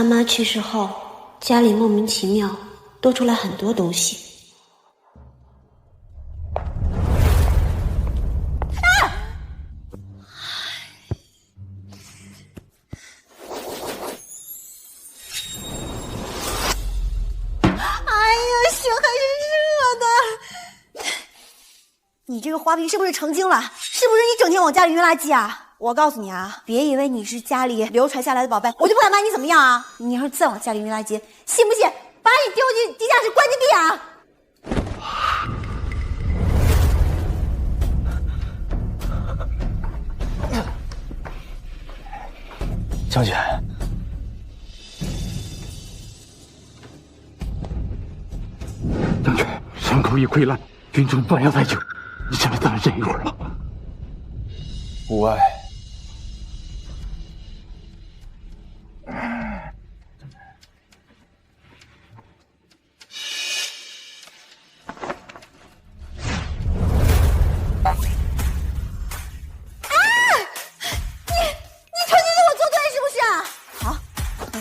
爸妈去世后，家里莫名其妙多出来很多东西。你这个花瓶是不是成精了？是不是你整天往家里运垃圾啊？我告诉你啊，别以为你是家里流传下来的宝贝，我就不敢把你怎么样啊！你要是再往家里运垃圾，信不信把你丢进地下室关禁闭啊？将军，将军，伤口已溃烂，军中断药太久，你现在再来忍一会儿吧。无碍。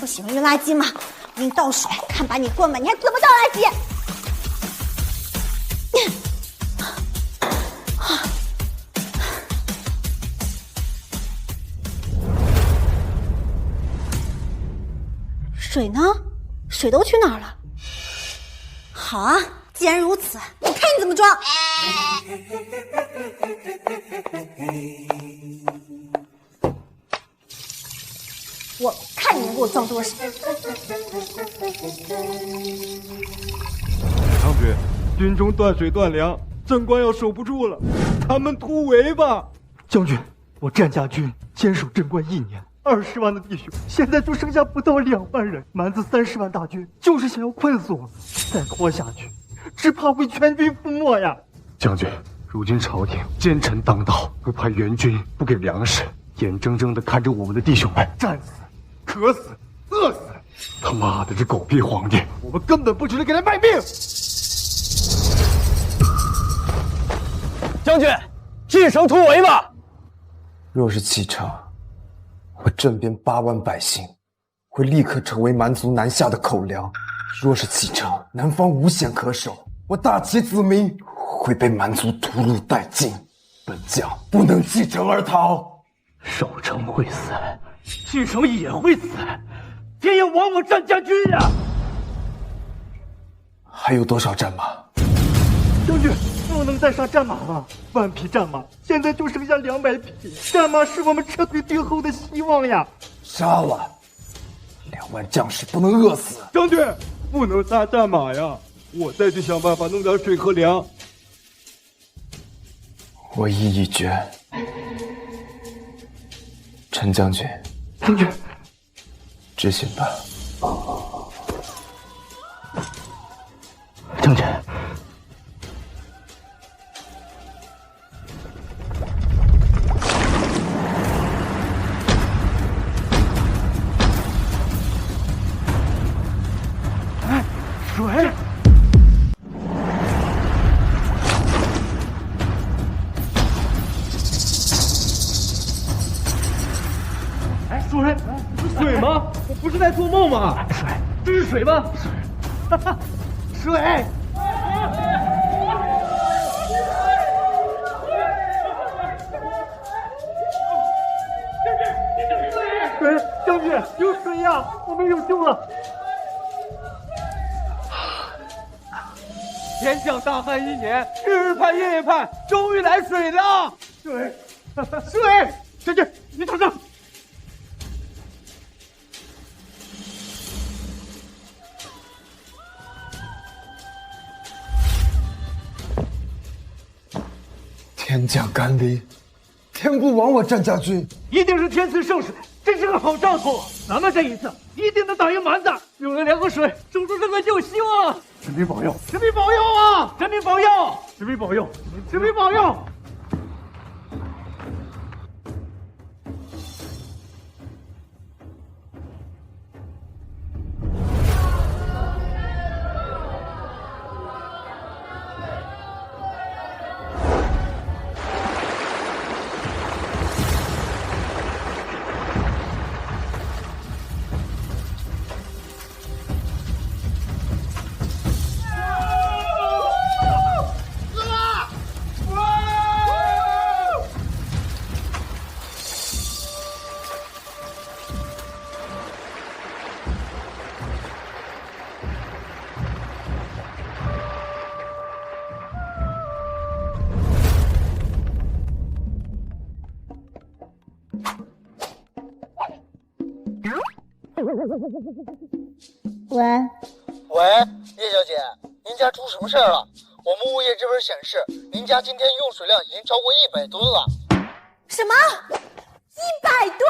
喜欢运垃圾吗？给你倒水，看把你灌满，你还怎么倒垃圾？水呢？水都去哪儿了？好啊，既然如此，我看你怎么装！我看你能给我装多少！将军，军中断水断粮，镇关要守不住了，他们突围吧！将军，我战家军坚守镇关1年，20万的弟兄，现在就剩下不到2万人，蛮子30万大军就是想要困死我们，再拖下去，只怕会全军覆没呀！将军，如今朝廷奸臣当道，不派援军，不给粮食，眼睁睁地看着我们的弟兄们战死。渴死，饿死！他妈的，这狗屁皇帝，我们根本不值得给他卖命！将军，进城突围吧！若是启程，我镇边8万百姓会立刻成为蛮族南下的口粮；若是启程，南方无险可守，我大齐子民会被蛮族屠戮殆尽。本将不能弃城而逃，守城会死。弃城也会死，天要亡我战家军呀！还有多少战马？将军，不能再杀战马了，万匹战马现在就剩下200匹，战马是我们撤退最后的希望呀！杀了！2万将士不能饿死！将军，不能杀战马呀！我再去想办法弄点水和粮。我意已决，陈将军。将军，执行吧。将军，哎，水！水吗？我不是在做梦吗？水，这是水吗？水，哈哈，水！水，将军，有水呀！我们有救了！天降大旱1年，日日盼夜夜盼，终于来水了！水，水！将军，你等着！天降甘霖，天不亡我战家军，一定是天赐圣水，这是个好兆头。咱们这一次一定能打赢蛮子，有了粮和水，守住这个就有希望。神明保佑，神明保佑啊！神明保佑，神明保佑，神明保佑！喂，叶小姐，您家出什么事儿了？我们物业这边显示，您家今天用水量已经超过100吨了。什么？100吨？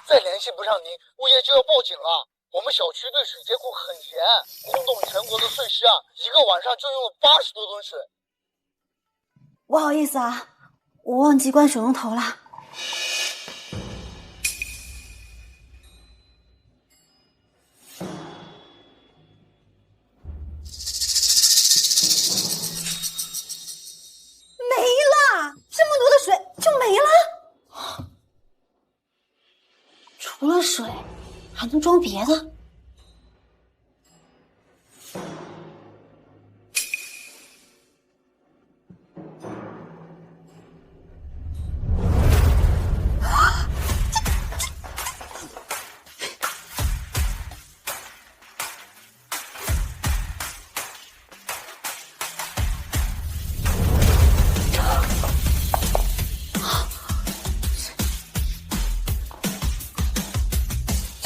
再联系不上您，物业就要报警了。我们小区对水监控很严，轰动全国的碎尸案，1个晚上就用了80多吨水。不好意思啊，我忘记关水龙头了。没了，这么多的水就没了。除了水，还能装别的？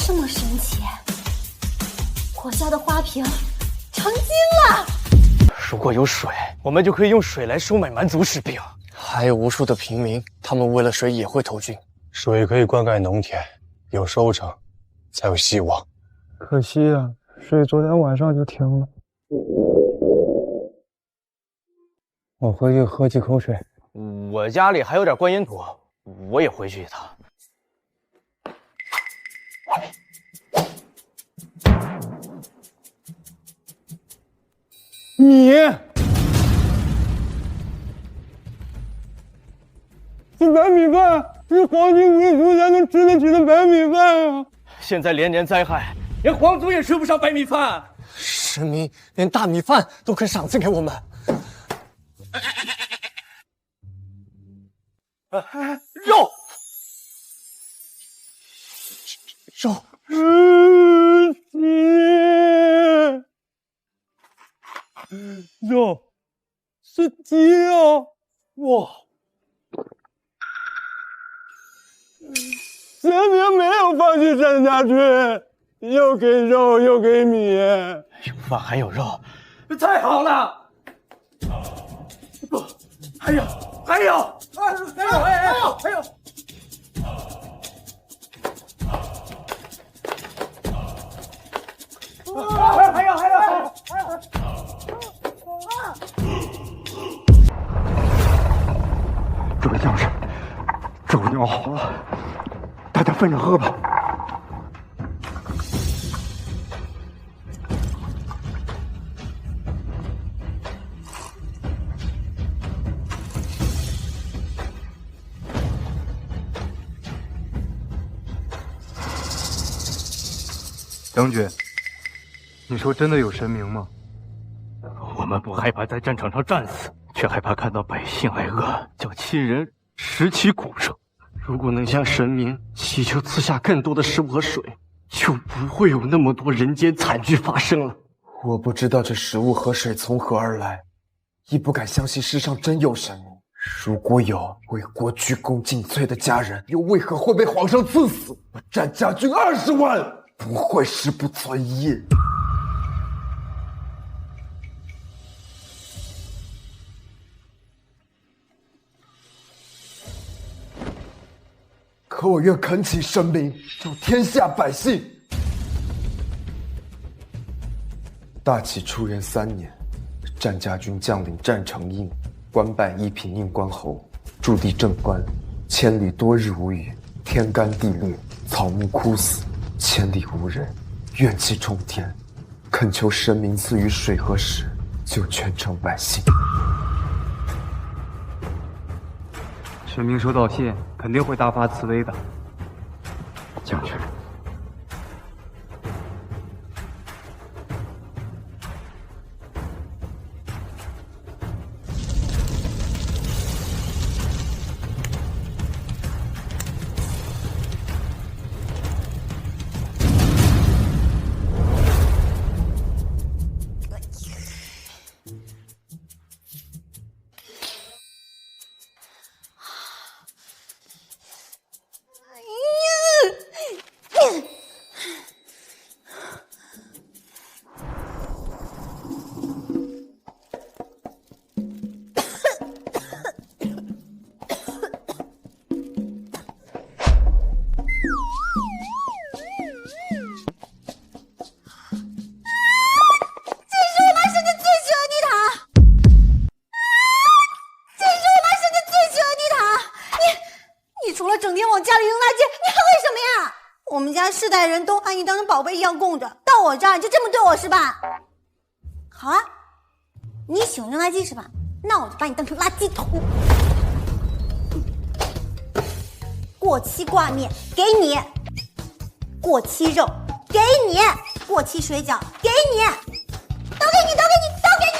这么神奇，我家的花瓶成精了。如果有水，我们就可以用水来收买蛮族士兵。还有无数的平民，他们为了水也会投军。水可以灌溉农田，有收成，才有希望。可惜啊，水昨天晚上就停了。我回去喝几口水。我家里还有点观音土，我也回去一趟。米，是白米饭，是黄金贵族才能吃得起的白米饭啊！现在连年灾害，连皇族也吃不上白米饭。神明连大米饭都肯赏赐给我们。肉，肉，肉是鸡肉，哇！神明没有放弃战家军，又给肉又给米，有饭还有肉，太好了！不，还有，还有！这个像是肉尿好了，大家分着喝吧。将军，你说真的有神明吗？我们不害怕在战场上战死，却害怕看到百姓挨饿，叫亲人拾起骨肉。如果能向神明祈求赐下更多的食物和水，就不会有那么多人间惨剧发生了。我不知道这食物和水从何而来，亦不敢相信世上真有神明。如果有为国鞠躬尽瘁的家人，又为何会被皇上赐死？我战家军20万，不会食不存也。可我愿恳请神明救天下百姓。大启初元3年，战家军将领战成印官拜一品印官侯，驻地正官，千里多日无雨，天干地裂，草木枯死，千里无人，怨气冲天，恳求神明赐予水和食，救全城百姓。神明收到信，肯定会大发慈悲的。将军，家里扔垃圾，你还为什么呀？我们家世代人都把你当成宝贝一样供着，到我这儿你就这么对我是吧？好啊，你喜欢扔垃圾是吧？那我就把你当成垃圾桶。过期挂面给你，过期肉给你，过期水饺给你，都给你，都给你，都给你。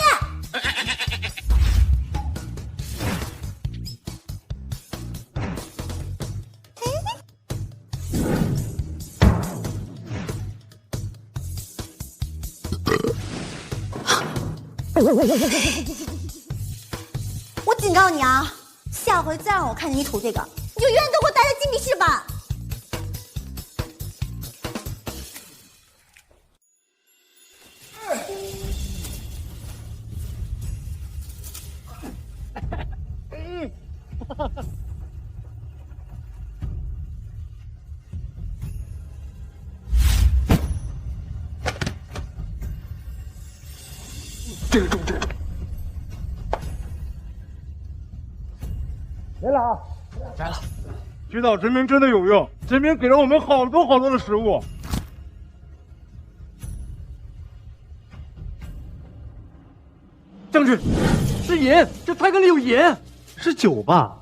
我警告你啊，下回再让我看见你吐这个，你就永远都给我待在禁闭室吧。这个重，这个重。来了啊！来了。祈祷神明真的有用，神明给了我们好多好多的食物。将军，是盐，这菜缸里有盐，是酒吧？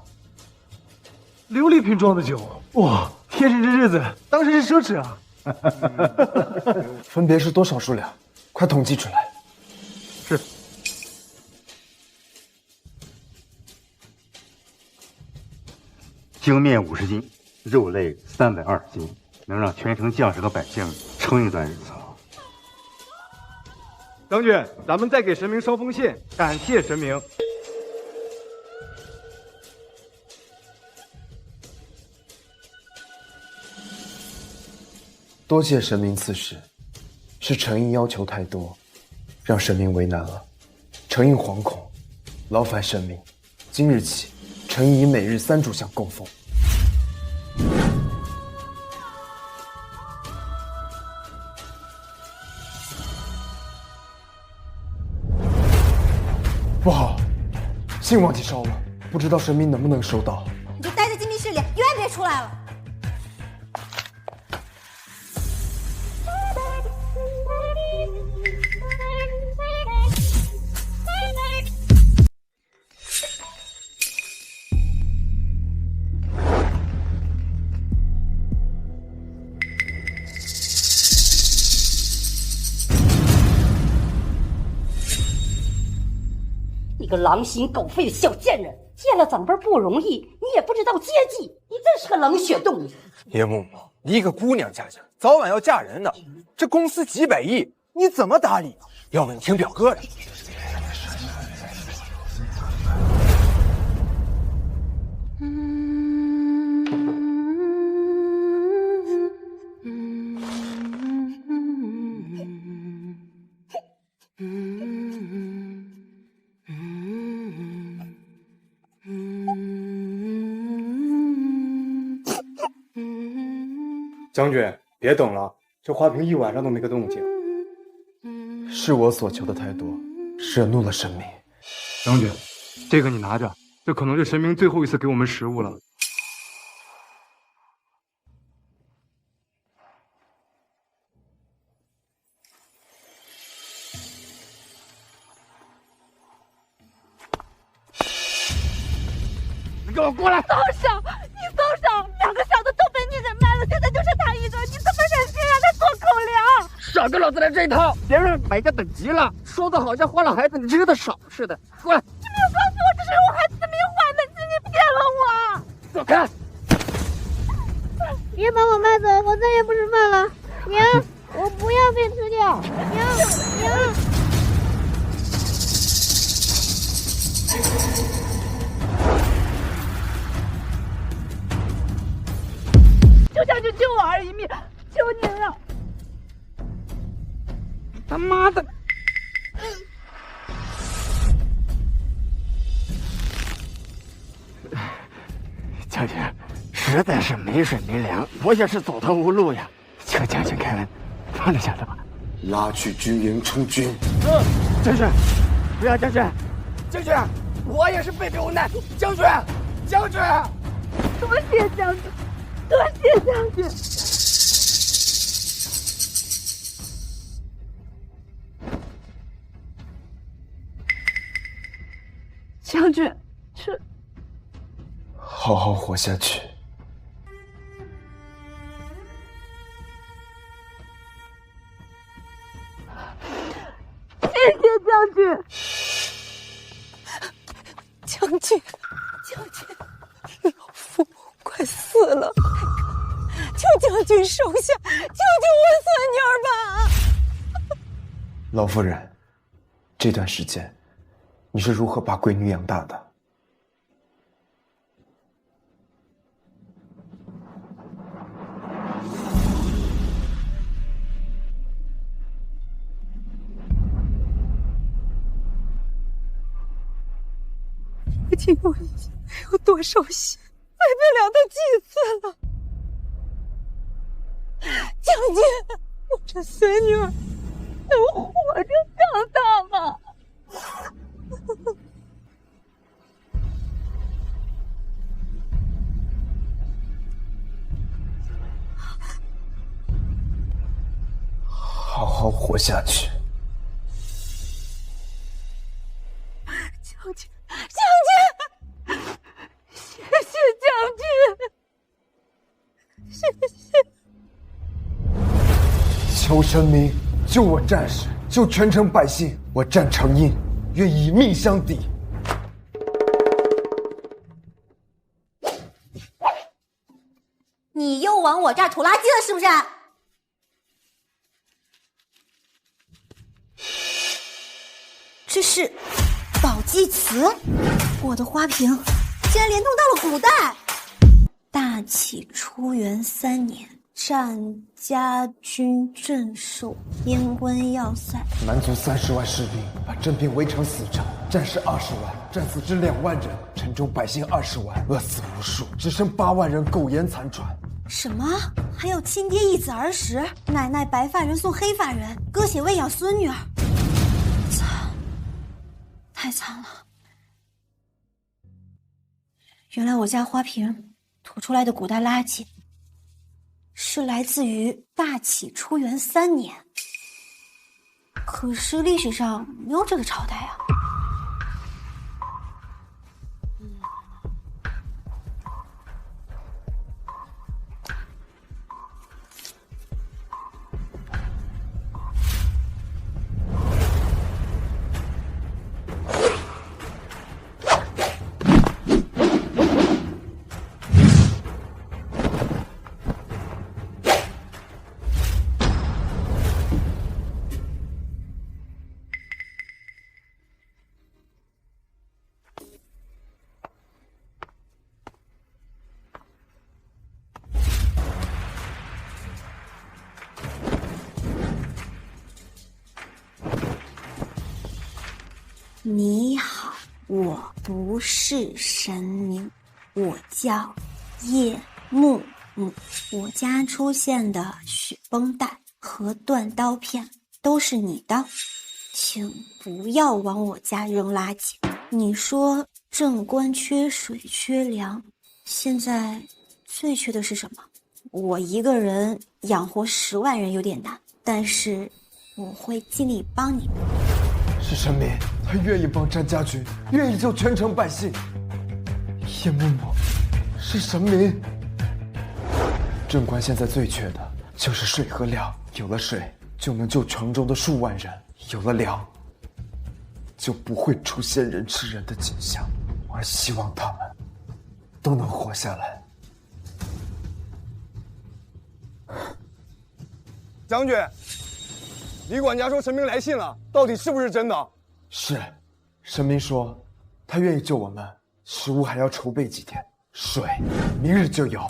琉璃瓶装的酒，哇！天神这日子当然是奢侈啊。分别是多少数量？快统计出来。是。精面50斤，肉类320斤，能让全城将士和百姓撑一段日子。将军，咱们再给神明捎封信，感谢神明。多谢神明赐食，是程印要求太多，让神明为难了。程印惶恐，劳烦神明，今日起，程印以每日3炷香供奉。不好，信忘记烧了，不知道神明能不能收到。你就待在禁闭室里，永远别出来了。你个狼心狗肺的小贱人，见了长辈不容易，你也不知道阶级，你真是个冷血动物。叶木木，你一个姑娘家家，早晚要嫁人的，这公司几百亿，你怎么打理啊？要不你听表哥的。将军，别等了，这花瓶一晚上都没个动静。是我所求的太多，惹怒了神明。将军，这个你拿着，这可能是神明最后一次给我们食物了。你给我过来！松手！你松手！2个小的都被你给卖了，现在就剩他一个，你怎么忍心让他做口粮？少跟老子来这一套！别人买家等急了，说的好像花了孩子你吃的少似的。过来！你没有告诉我这是我孩子的命换的，你骗了我！走开！别把我卖走，我再也不吃饭了。娘，我不要被吃掉。娘。就想去救我儿一命，求您了！他妈的！将军，实在是没水没粮，我也是走投无路呀。求将军开恩，放着小子吧。拉去军营充军。将军，不要将军！将军，我也是被逼无奈。将军，将军！多谢将军。多谢将军。将军，这好好活下去。谢谢将军。将军，将军，老夫快死了，求将军收下，救救我孙女儿吧！老夫人，这段时间你是如何把闺女养大的？父亲，我已经没有多少血，再不了他几次了。将军，我这孙女儿能活着长大吗？好好活下去。将军，将军，谢谢将军，谢谢。求神明救我战士，救全城百姓，我战成印，愿以命相抵。你又往我这儿吐垃圾了是不是？这是宝鸡祠，我的花瓶竟然连通到了古代。大启初元3年，战家军镇守边关要塞，蛮族30万士兵把镇平围成死城，战士20万，战死之2万人，城中百姓20万，饿死无数，只剩8万人苟延残喘。什么？还有亲爹一子而食，奶奶白发人送黑发人，割血喂养孙女儿，惨，太惨了。原来我家花瓶吐出来的古代垃圾是来自于大启初元3年，可是历史上没有这个朝代啊。你好，我不是神明，我叫叶木木。我家出现的雪绷带和断刀片都是你的，请不要往我家扔垃圾。你说镇关缺水缺粮，现在最缺的是什么？我一个人养活10万人有点难，但是我会尽力帮你们。是神明，他愿意帮战家军，愿意救全城百姓。叶木木，是神明。镇关现在最缺的就是水和粮，有了水就能救城中的数万人，有了粮就不会出现人吃人的景象。我希望他们都能活下来。将军，李管家说神明来信了，到底是不是真的？是，神明说他愿意救我们，食物还要筹备几天，水明日就有。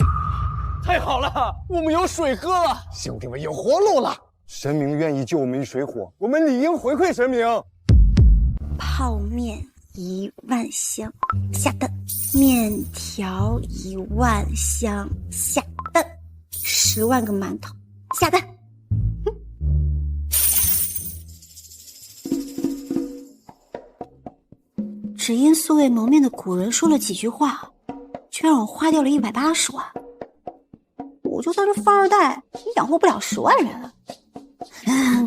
太好了，我们有水喝了，兄弟们有活路了。神明愿意救我们于水火，我们理应回馈神明。泡面1万箱，下蛋；面条1万箱，下蛋；10万个馒头，下蛋。只因素未谋面的古人说了几句话，却让我花掉了180万。就算是富二代，也养活不了10万人。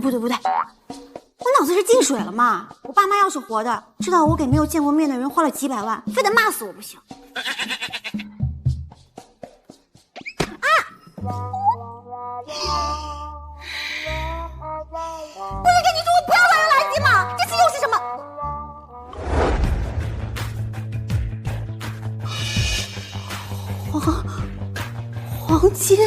不对，我脑子是进水了吗？我爸妈要是活的，知道我给没有见过面的人花了几百万，非得骂死我不行。不是跟你说我不要乱扔垃圾吗？这次又是什么？黄金。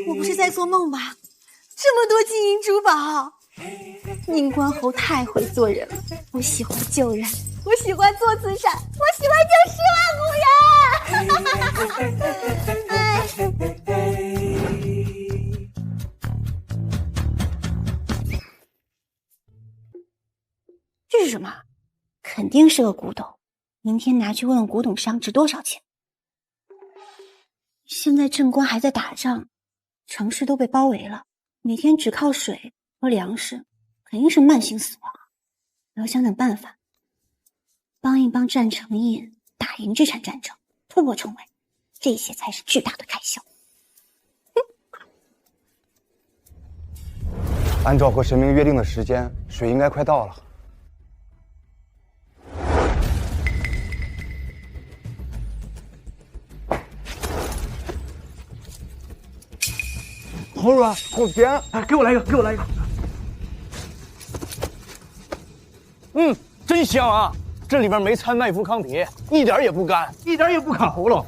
我不是在做梦吧？这么多金银珠宝，宁关侯太会做人了。我喜欢救人，我喜欢做慈善，我喜欢救10万古人。这是什么？肯定是个古董，明天拿去问问古董商值多少钱。现在镇关还在打仗，城市都被包围了，每天只靠水和粮食，肯定是慢性死亡。我要想想办法，帮一帮战成印，打赢这场战争，突破重围，这些才是巨大的开销。按照和神明约定的时间，水应该快到了。好软，好甜！给我来一个。真香啊！这里面没掺麦麸糠皮，一点也不干，一点也不卡喉咙。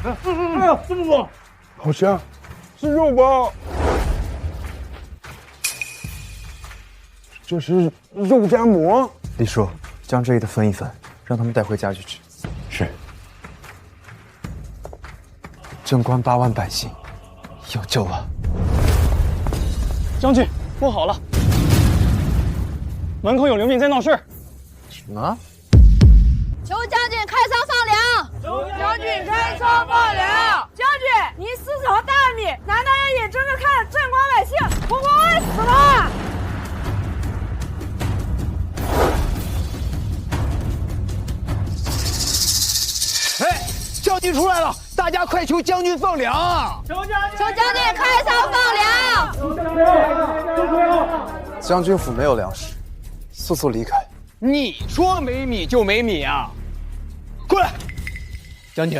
哎呀，这么多！好香，是肉包。这是肉夹馍。李叔，将这里的分一分，让他们带回家去吃。是。镇关8万百姓有救了。将军，不好了！门口有流民在闹事。什么？求将军开仓放粮！求将军开仓放粮！将军，您私藏大米，难道要眼睁睁看镇关百姓活活饿死吗？哎，将军出来了！大家快求将军放粮啊！求将军开仓放粮！将军府没有粮食，速速离开。你说没米就没米啊！过来，将军，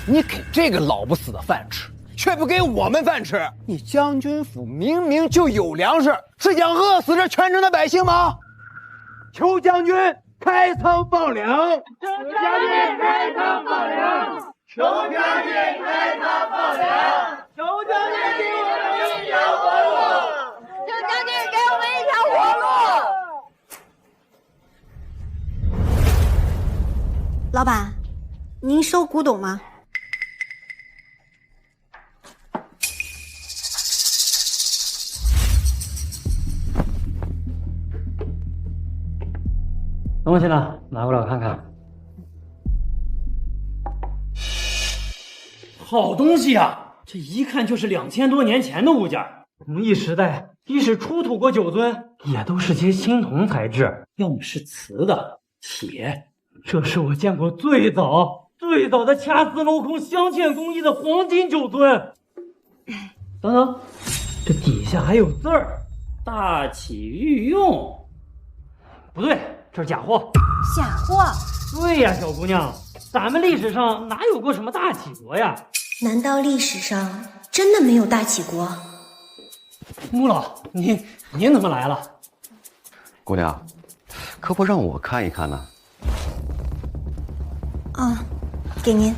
你给这个老不死的饭吃，却不给我们饭吃，你将军府明明就有粮食，是想饿死这全城的百姓吗？求将军开仓放粮！求将军开仓放粮！求将军开仓放粮！求将军给我们一条活路！求将军给我们一条活路！老板，您收古董吗？东西呢？拿过来我看看。好东西啊！这一看就是2000多年前的物件。农艺时代，即使出土过酒樽，也都是些青铜材质，要么是瓷的、铁。这是我见过最早的掐丝镂空镶嵌工艺的黄金酒樽。等等，这底下还有字儿，大启御用。不对，这是假货。假货？对呀，小姑娘，咱们历史上哪有过什么大启国呀？难道历史上真的没有大启国？穆老，您怎么来了？姑娘，可不让我看一看呢？啊，给您。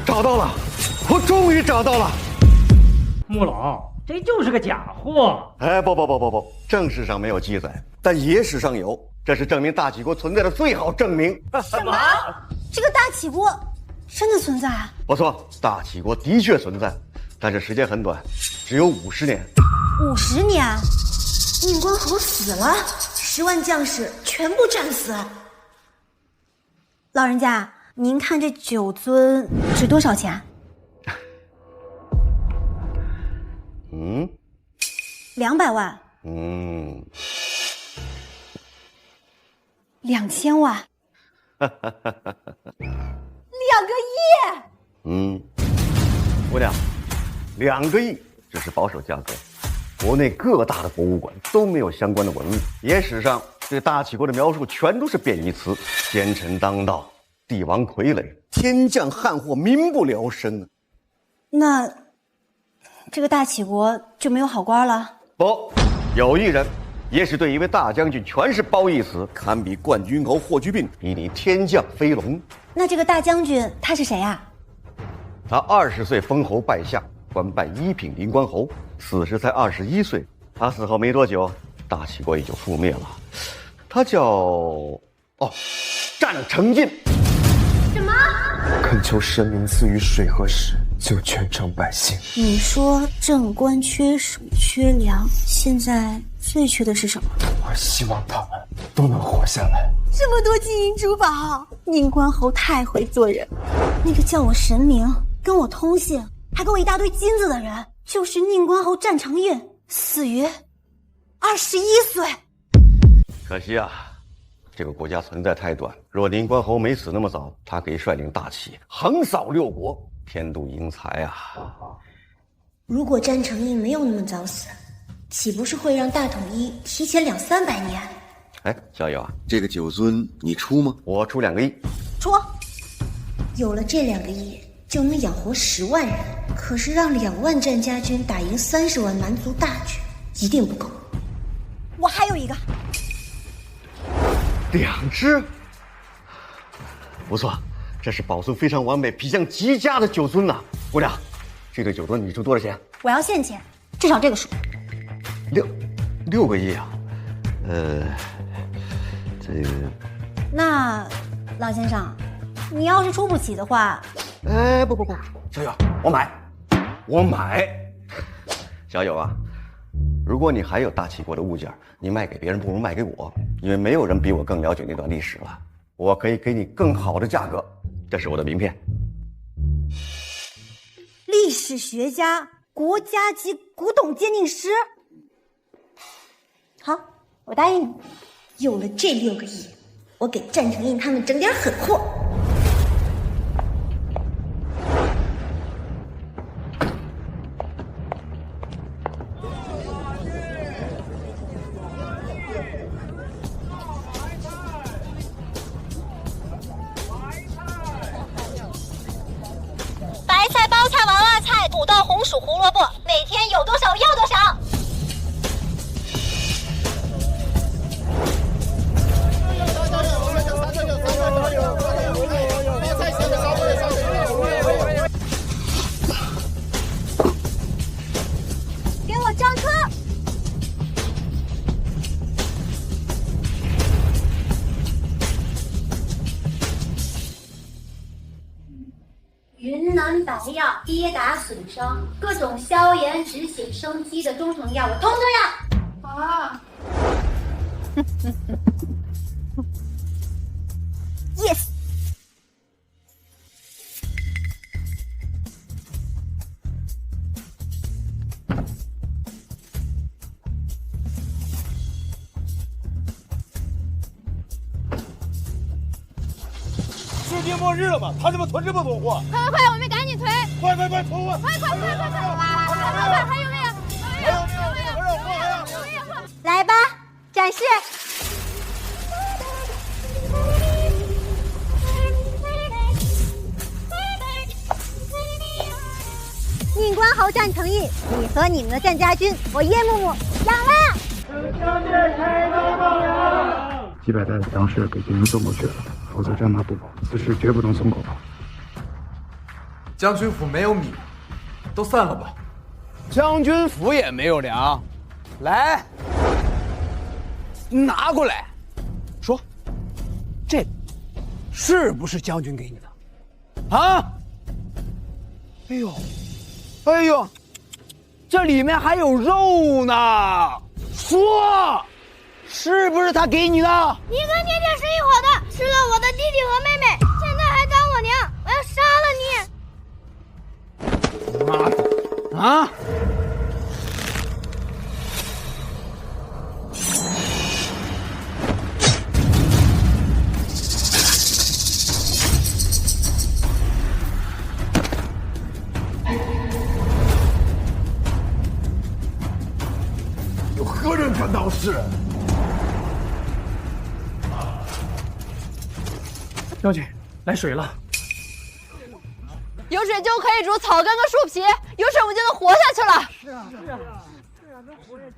找到了，我终于找到了。穆老，这就是个假货。哎，不，正史上没有记载，但野史上有，这是证明大启国存在的最好证明。什么？这个大启国真的存在啊？不错，大启国的确存在，但是时间很短，只有50年。50年？宁关侯死了？ 10万将士全部战死。老人家，您看这9尊值多少钱？200万。2000万。2个亿。姑娘，2个亿只是保守价格，国内各大的博物馆都没有相关的文物，野史上对大齐国的描述全都是贬义词，奸臣当道，帝王傀儡，天降汉祸，民不聊生啊。那这个大齐国就没有好官了？不，有一人，野史对一位大将军全是褒义词，堪比冠军侯霍去病，比你天降飞龙。那这个大将军他是谁啊？他20岁封侯拜相，官拜1品临关侯，死时才21岁。他死后没多久，大齐国也就覆灭了。他叫战成印。什么？恳求神明赐予水和食，救全城百姓。你说正官缺水缺粮，现在最缺的是什么？我希望他们都能活下来。这么多金银珠宝，宁关侯太会做人。那个叫我神明，跟我通信，还给我一大堆金子的人，就是宁关侯战成印，死于21岁。可惜啊，这个国家存在太短。若宁关侯没死那么早，他可以率领大齐横扫6国，天妒英才啊！如果战成印没有那么早死，岂不是会让大统一提前200-300年？哎，小友啊，这个9尊你出吗？我出2个亿。出。有了这2个亿，就能养活10万人。可是让2万战家军打赢30万蛮族大军，一定不够。我还有一个。2只，不错，这是保存非常完美、皮相极佳的9尊呐。姑娘，这对9尊你出多少钱？我要现钱，至少这个数。6个亿啊？这个……那老先生，你要是出不起的话，不，小友，我买。小友啊，如果你还有大齐国的物件，你卖给别人不如卖给我，因为没有人比我更了解那段历史了。我可以给你更好的价格，这是我的名片。历史学家、国家级古董鉴定师。好，我答应你。有了这6个亿，我给战成印他们整点狠货。白菜、包菜、娃娃菜、土豆、红薯、胡萝卜，每天有多少要多少。给我上车！云南白药，跌打损伤，各种消炎止血生肌的中成药，我通通要。啊！Yes。世界末日了吗？他怎么囤这么多货？快，我们赶紧囤！快，囤货！快！还有没有？来吧，展示。宁关侯战成印，你和你们的战家军，我叶木木养了。几百袋的粮食给敌人送过去了，否则战马不保，此事绝不能松口。将军府没有米，都散了吧。将军府也没有粮，来，拿过来，说，这是不是将军给你的？啊？哎呦，这里面还有肉呢，说。是不是他给你的？你跟爹爹是一伙的，吃了我的弟弟和妹妹，现在还当我娘，我要杀了你！妈的！啊！有何人敢闹事？将军，来水了。有水就可以煮草根和树皮，有水我们就能活下去了。能活下去。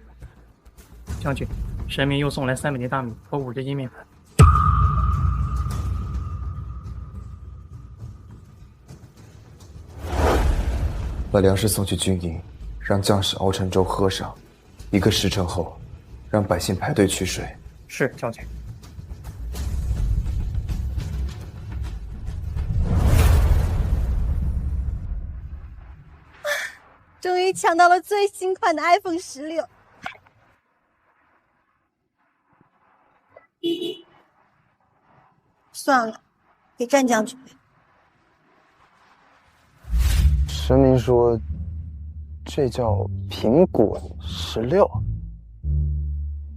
将军，神明又送来300斤大米和50斤面粉。把粮食送去军营，让将士熬成粥喝上。1个时辰后，让百姓排队取水。是，将军。终于抢到了最新款的 iPhone 16。算了，给战将军呗。神明说，这叫苹果16，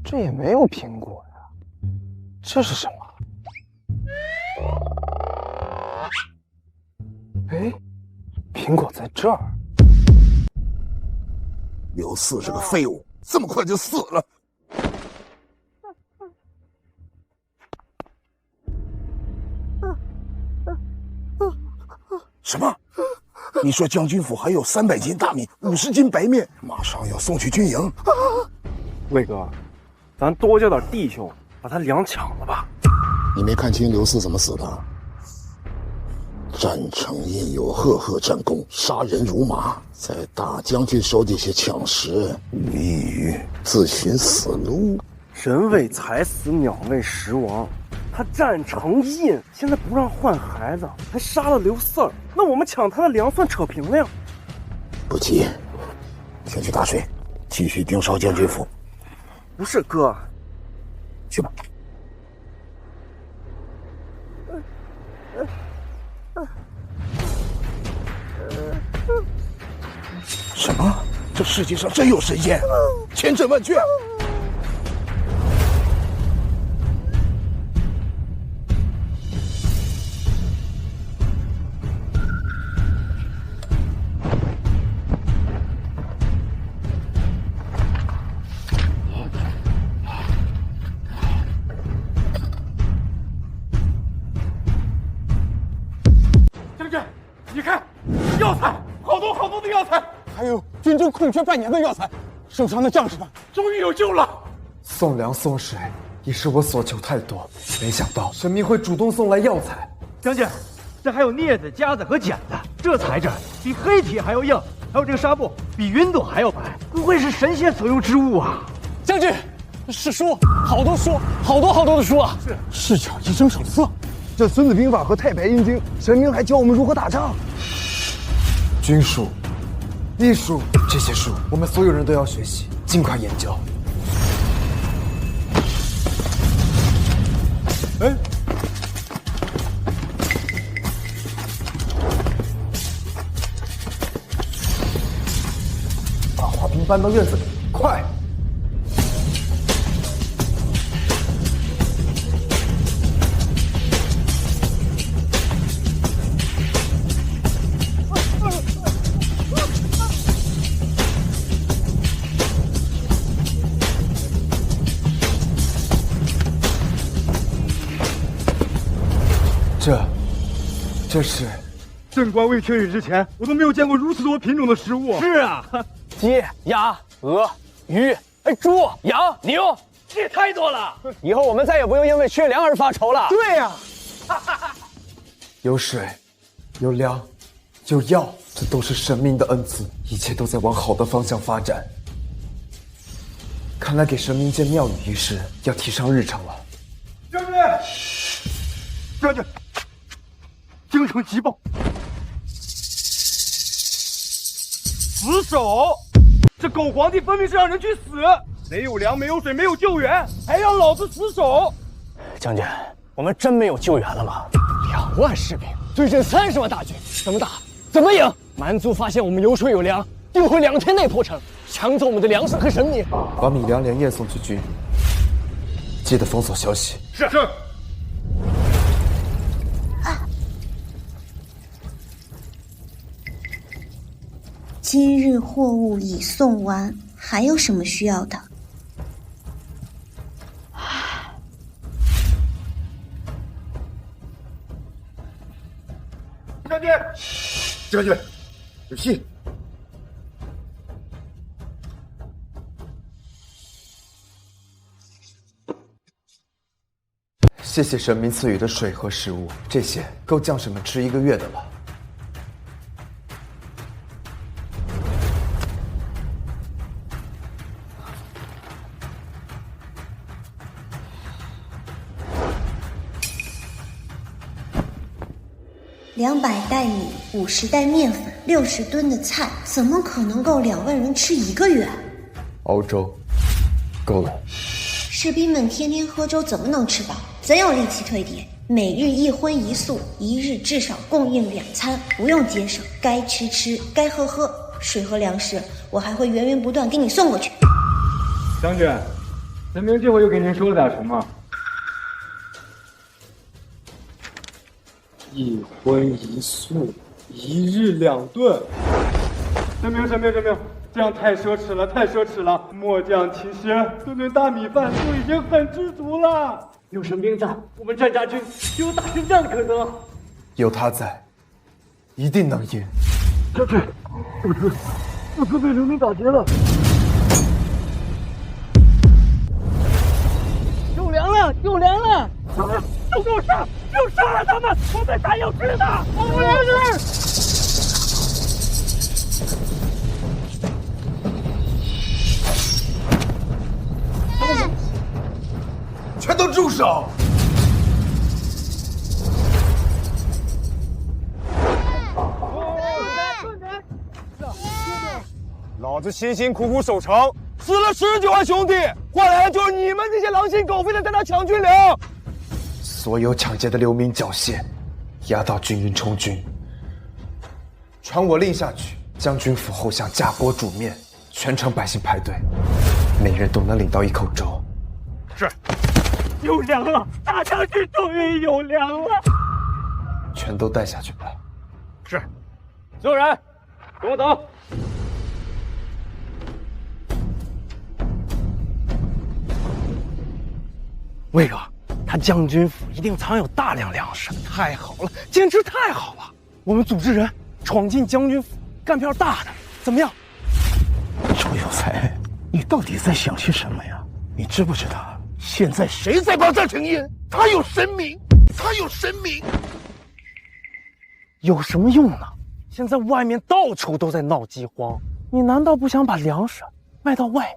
这也没有苹果呀，这是什么？哎，苹果在这儿。刘四是个废物，这么快就死了。什么？你说将军府还有300斤大米、50斤白面，马上要送去军营。魏哥，咱多叫点弟兄，把他粮抢了吧。你没看清刘四怎么死的？战城印有赫赫战功，杀人如麻，在大将军手底下抢食，无异于自寻死路。人为财死，鸟为食亡。他战城印，现在不让换孩子，还杀了刘四儿，那我们抢他的粮算扯平了呀？不急，先去打水，继续盯梢将军府。不是哥，去吧。什么？这世界上真有神仙？千真万确。将军，你看，药材，好多的药材。还有军中空缺半年的药材，受伤的将士们终于有救了。送粮送水也是我所求太多，没想到神明会主动送来药材。将军，这还有镊子、夹子和剪子，这材质比黑铁还要硬，还有这个纱布比云朵还要白，不会是神仙所用之物啊！将军，是书，好多书，好多的书啊！是士鸟医生手册，这《孙子兵法》和《太白阴经》，神明还教我们如何打仗。军术、艺术这些书，我们所有人都要学习，尽快研究。哎，把花瓶搬到院子里，快！这是镇关未缺羽之前，我都没有见过如此多品种的食物。是啊，鸡、鸭、鹅、鱼、猪、羊、牛，这也太多了。以后我们再也不用因为缺粮而发愁了。对呀，有水，有粮，有药，这都是神明的恩赐，一切都在往好的方向发展。看来给神明建庙宇仪式要提上日程了。将军，将军。京城急报，死守！这狗皇帝分明是让人去死！没有粮，没有水，没有救援，还让老子死守！将军，我们真没有救援了吗？2万士兵对阵30万大军，怎么打？怎么赢？蛮族发现我们有水有粮，定会2天内破城，抢走我们的粮食和生命。把米粮连夜送去军营，记得封锁消息。是。今日货物已送完，还有什么需要的？将军，有信。谢谢神明赐予的水和食物，这些够将士们吃1个月的了。200袋米，50袋面粉，60吨的菜，怎么可能够2万人吃1个月？熬粥，够了。士兵们天天喝粥，怎么能吃饱？怎有力气退敌？每日1荤1素，1日至少供应2餐，不用节省，该吃吃，该喝喝。水和粮食，我还会源源不断给你送过去。将军，神明这回又给您说了点什么？1荤1素，1日2顿。神明，这样太奢侈了，太奢侈了！末将其实顿大米饭就已经很知足了。有神兵在，我们战家军就有打胜仗的可能。有他在，一定能赢。将军，我哥被流民打劫了。有粮了！都给我上！就杀了他们！我们还有吃的！我要吃！全都住手！老子辛辛苦苦守城，死了19万兄弟，换来的就是你们这些狼心狗肺的在那抢军粮。所有抢劫的流民缴械，押到军营充军。传我令下去，将军府后巷架锅煮面，全城百姓排队，每人都能领到1口粥。是，有粮了，大将军终于有粮了。全都带下去吧。是，所有人，跟我走。魏哥，他将军府一定藏有大量粮食，太好了，简直太好了！我们组织人闯进将军府，干票大的，怎么样？周有才，你到底在想些什么呀？你知不知道，现在谁在帮战成印？他有神明，他有神明，有什么用呢？现在外面到处都在闹饥荒，你难道不想把粮食卖到外面，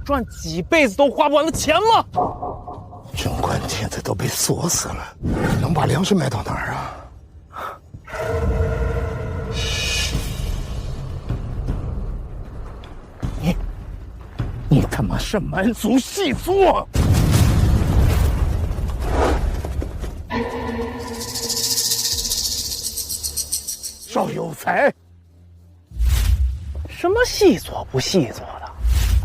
赚几辈子都花不完的钱吗？贞观现在都被锁死了，能把粮食卖到哪儿啊？你他妈是蛮族细作！赵有才，什么细作不细作的？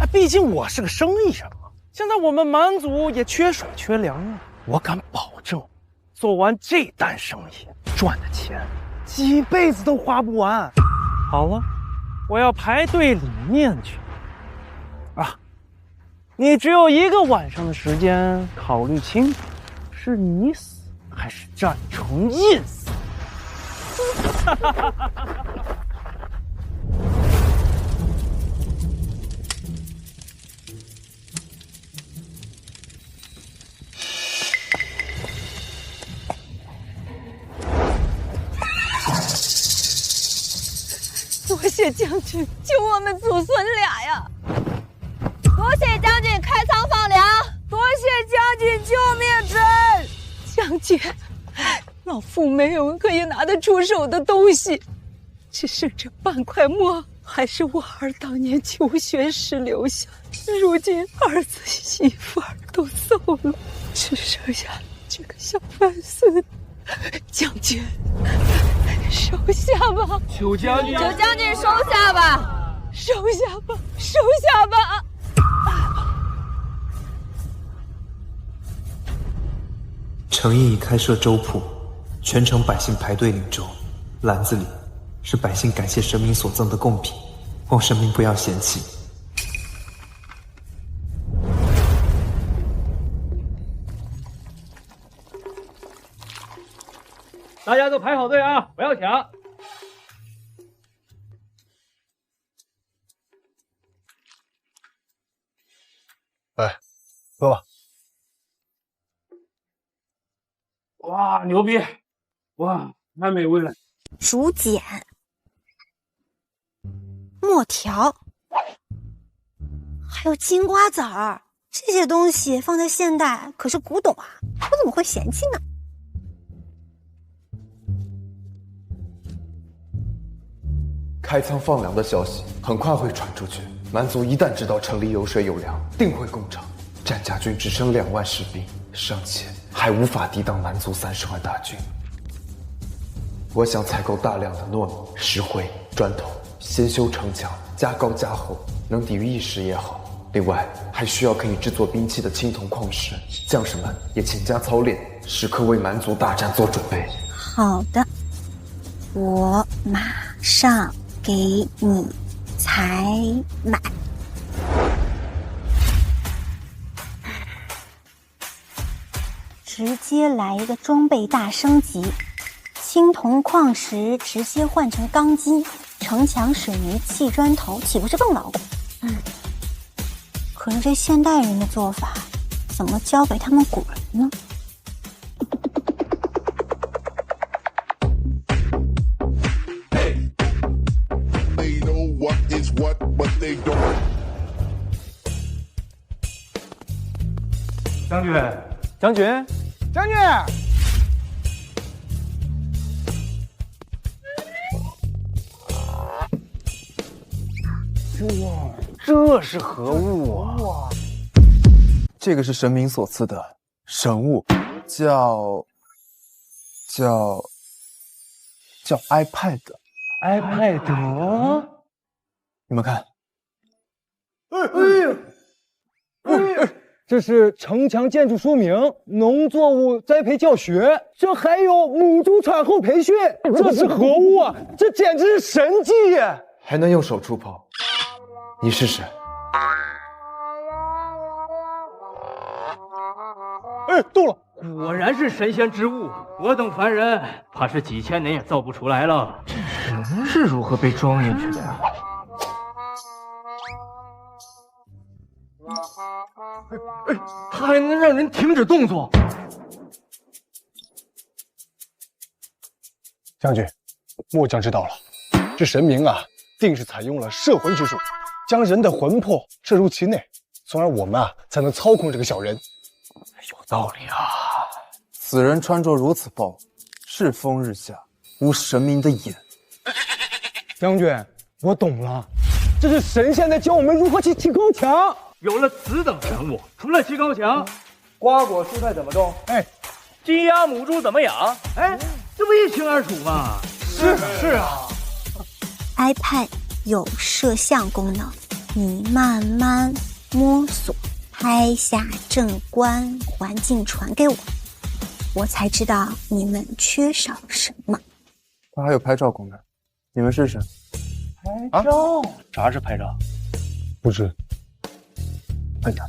哎，毕竟我是个生意人嘛。现在我们蛮族也缺水缺粮啊，我敢保证，做完这单生意赚的钱，几辈子都花不完。好了，我要排队领面去。啊，你只有1个晚上的时间考虑清楚，是你死还是战成印死。多谢将军救我们祖孙俩呀！多谢将军开仓放粮，多谢将军救命之恩。将军，老夫没有可以拿得出手的东西，只剩这半块馍还是我儿当年求学时留下，如今儿子媳妇儿都走了，只剩下这个小半孙。将军，收下吧！求将军，求将军收下吧！收下吧！收下吧！程印已开设粥铺，全城百姓排队领粥，篮子里是百姓感谢神明所赠的贡品，望神明不要嫌弃。大家都排好队啊，不要抢。哎，喝吧。哇，牛逼！哇，太美味了。竹简、墨条，还有金瓜子儿，这些东西放在现代可是古董啊，我怎么会嫌弃呢？开仓放粮的消息很快会传出去，蛮族一旦知道城里有水有粮，定会攻城。战甲军只剩2万士兵，尚且还无法抵挡蛮族30万大军。我想采购大量的糯米、石灰、砖头，先修城墙，加高加厚，能抵御一时也好。另外，还需要可以制作兵器的青铜矿石，将士们也勤加操练，时刻为蛮族大战做准备。好的，我马上给你采买。直接来一个装备大升级，青铜矿石直接换成钢筋，城墙水泥砌砖头，岂不是更牢固？可是这现代人的做法，怎么交给他们古人呢？将军，将军，将军！这是何物啊？这个是神明所赐的神物，叫 iPad。iPad？你们看，这是城墙建筑说明、农作物栽培教学，这还有母猪产后培训，这是何物啊？这简直是神迹耶！还能用手触碰，你试试。哎，动了！果然是神仙之物，我等凡人怕是几千年也造不出来了。这人是如何被装进去的呀？它还能让人停止动作。将军，末将知道了，这神明啊，定是采用了摄魂之术，将人的魂魄摄入其内，从而我们啊才能操控这个小人。有道理啊！此人穿着如此暴，世风日下，无神明的眼。将军，我懂了，这是神仙在教我们如何去砌高墙。有了此等神物，除了砌高墙，瓜果蔬菜怎么种？哎，鸡鸭母猪怎么养？哎，这不一清二楚吗？是啊。iPad 有摄像功能，你慢慢摸索，拍下正观环境传给我，我才知道你们缺少什么。它还有拍照功能，你们试试。拍照？啥是拍照？不知。摁下。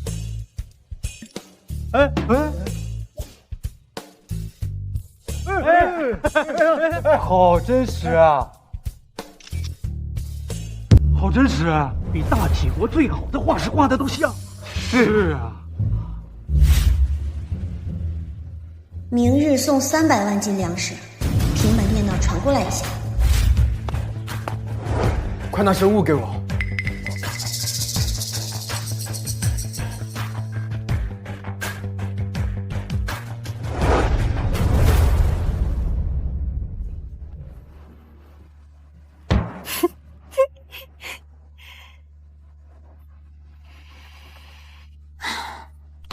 好真实啊！好真实啊，比大齐国最好的画师画的都像。是啊。明日送300万斤粮食，平本电脑传过来一下。快拿神物给我。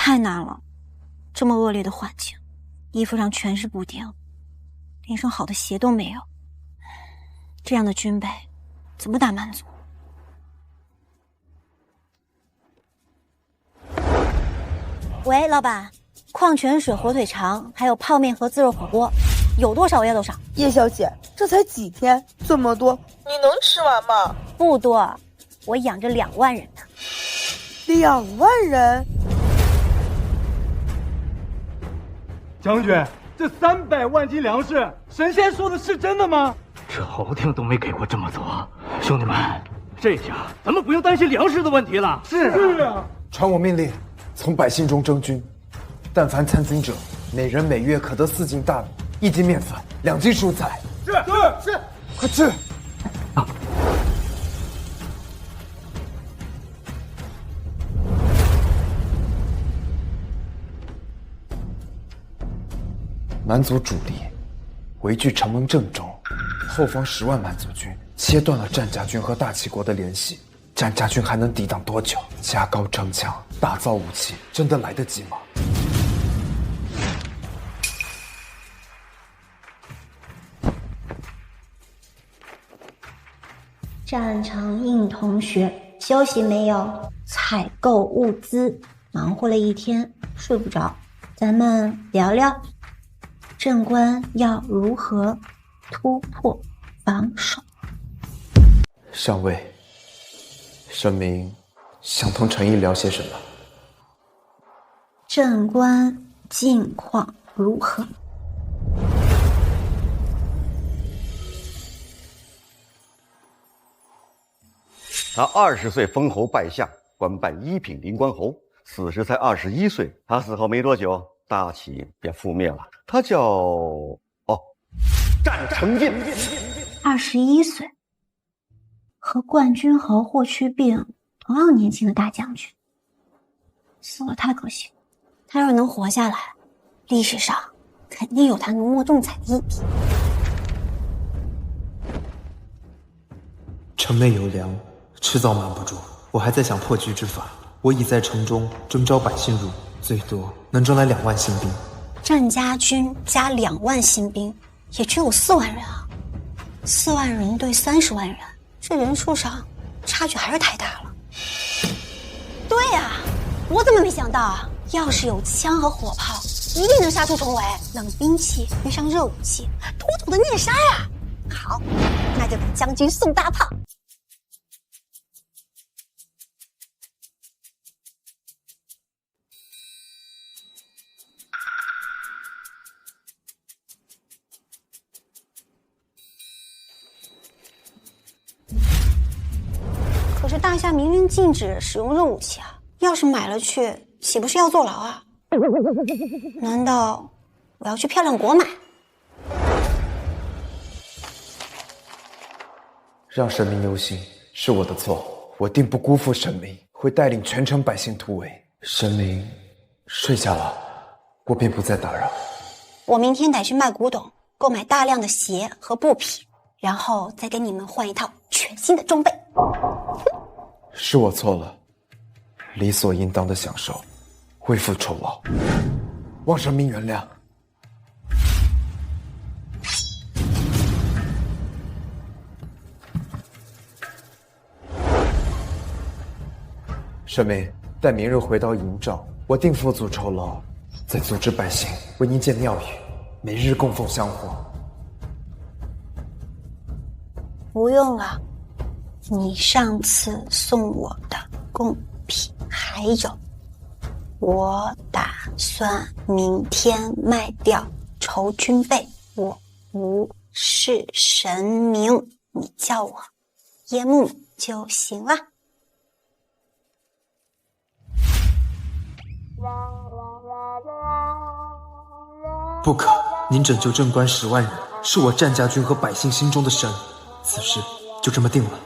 太难了，这么恶劣的环境，衣服上全是补丁，连双好的鞋都没有。这样的军备，怎么打蛮族？喂，老板，矿泉水、火腿肠，还有泡面和自肉火锅，有多少我要多少。叶小姐，这才几天，这么多，你能吃完吗？不多，我养着2万人呢。2万人？将军，这300万斤粮食，神仙说的是真的吗？朝廷都没给过这么多，兄弟们，这下咱们不用担心粮食的问题了。是啊，传我命令，从百姓中征军，但凡参军者，每人每月可得4斤大米、1斤面粉、2斤蔬菜。是，快去！蛮族主力围据城门正中，后方10万蛮族军切断了战家军和大齐国的联系。战家军还能抵挡多久？加高城墙，打造武器，真的来得及吗？战场应同学，休息没有？采购物资，忙活了一天，睡不着。咱们聊聊，正官要如何突破防守？上尉，神明想同陈毅聊些什么？正官近况如何？他20岁封侯拜相，官拜1品临关侯，死时才21岁。他死后没多久，大齐便覆灭了。他叫战成印。21岁，和冠军侯霍去病同样年轻的大将军，死了太可惜了。他要是能活下来，历史上肯定有他浓墨重彩的一笔。城内有粮，迟早瞒不住。我还在想破局之法。我已在城中征召百姓入，最多能征来2万新兵。战家军加2万新兵，也只有4万人啊！4万人对30万人，这人数上差距还是太大了。对呀，我怎么没想到啊？要是有枪和火炮，一定能杀出重围。冷兵器遇上热武器，土土的虐杀呀！好，那就给将军送大炮。可是大夏明令禁止使用热武器啊，要是买了去，岂不是要坐牢啊？难道我要去漂亮国买？让神明忧心是我的错，我定不辜负神明，会带领全城百姓突围。神明睡下了，我便不再打扰。我明天得去卖古董，购买大量的鞋和布匹，然后再给你们换一套全新的装备。是我错了，理所应当的享受，为父酬劳，望神明原谅。神明，待明日回到营帐，我定负足酬劳，再组织百姓为您建庙宇，每日供奉香火。不用了，你上次送我的贡品还有，我打算明天卖掉筹军备。我不是神明，你叫我耶木就行了。不可！您拯救正官10万人，是我战家军和百姓心中的神。此事就这么定了。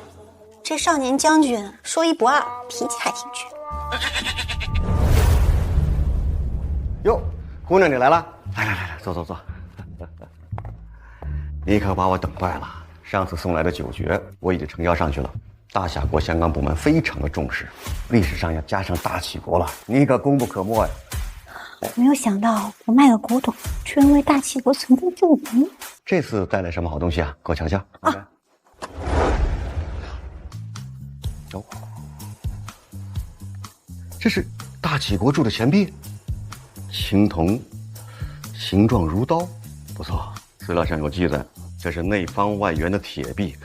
这少年将军说一不二，脾气还挺倔。哟，姑娘你来了，来，坐。你可把我等坏了。上次送来的酒爵我已经呈交上去了，大夏国相关部门非常的重视，历史上要加上大齐国了，你可功不可没呀。没有想到我卖个古董，居然为大齐国存功救民。这次带来什么好东西啊？给我瞧瞧。啊，哦，这是大齐国铸的钱币，青铜，形状如刀，不错。资料上有记载，这是内方外圆的铁币，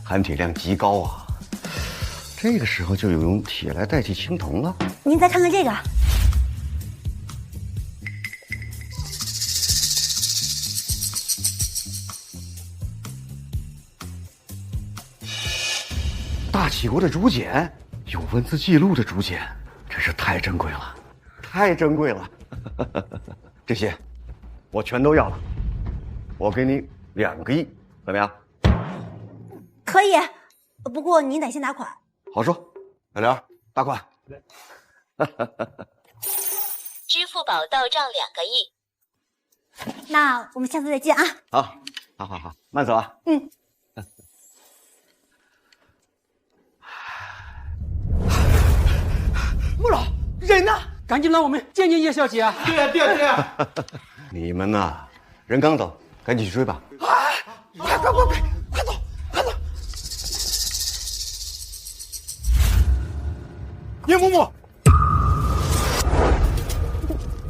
含铁量极高啊。这个时候就有用铁来代替青铜了。您再看看这个。大齐国的竹简，有文字记录的竹简，真是太珍贵了，太珍贵了。这些我全都要了，我给你2个亿，怎么样？可以，不过您得先打款。好说，小刘，打款。支付宝到账2个亿。那我们下次再见啊！好，慢走啊。嗯。穆老，人呢？赶紧让我们见见叶小姐啊！对呀。你们呐，人刚走，赶紧去追吧。快走！叶木木，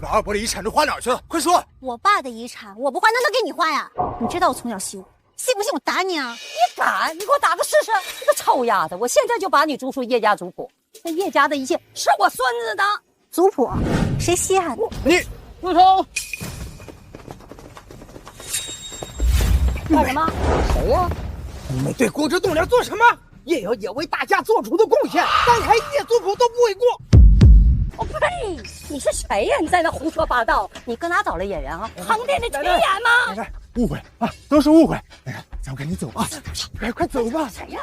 老二伯的遗产都花哪儿去了？快说！我爸的遗产我不花，那能给你花呀？你知道我从小习武，信不信我打你啊？你敢？你给我打个试试！你个臭丫头，我现在就把你逐出叶家族谱。那叶家的一切是我孙子的族谱，谁稀罕你陆冲，干什么？谁呀？你们对国之栋梁做什么？叶小姐为大家做出的贡献，单台叶族谱都不为过。我呸！你是谁呀？你在那胡说八道！你搁哪找来演员啊？横店的群演吗？误会啊，都是误会。咱们赶紧走吧，快走吧。谁呀？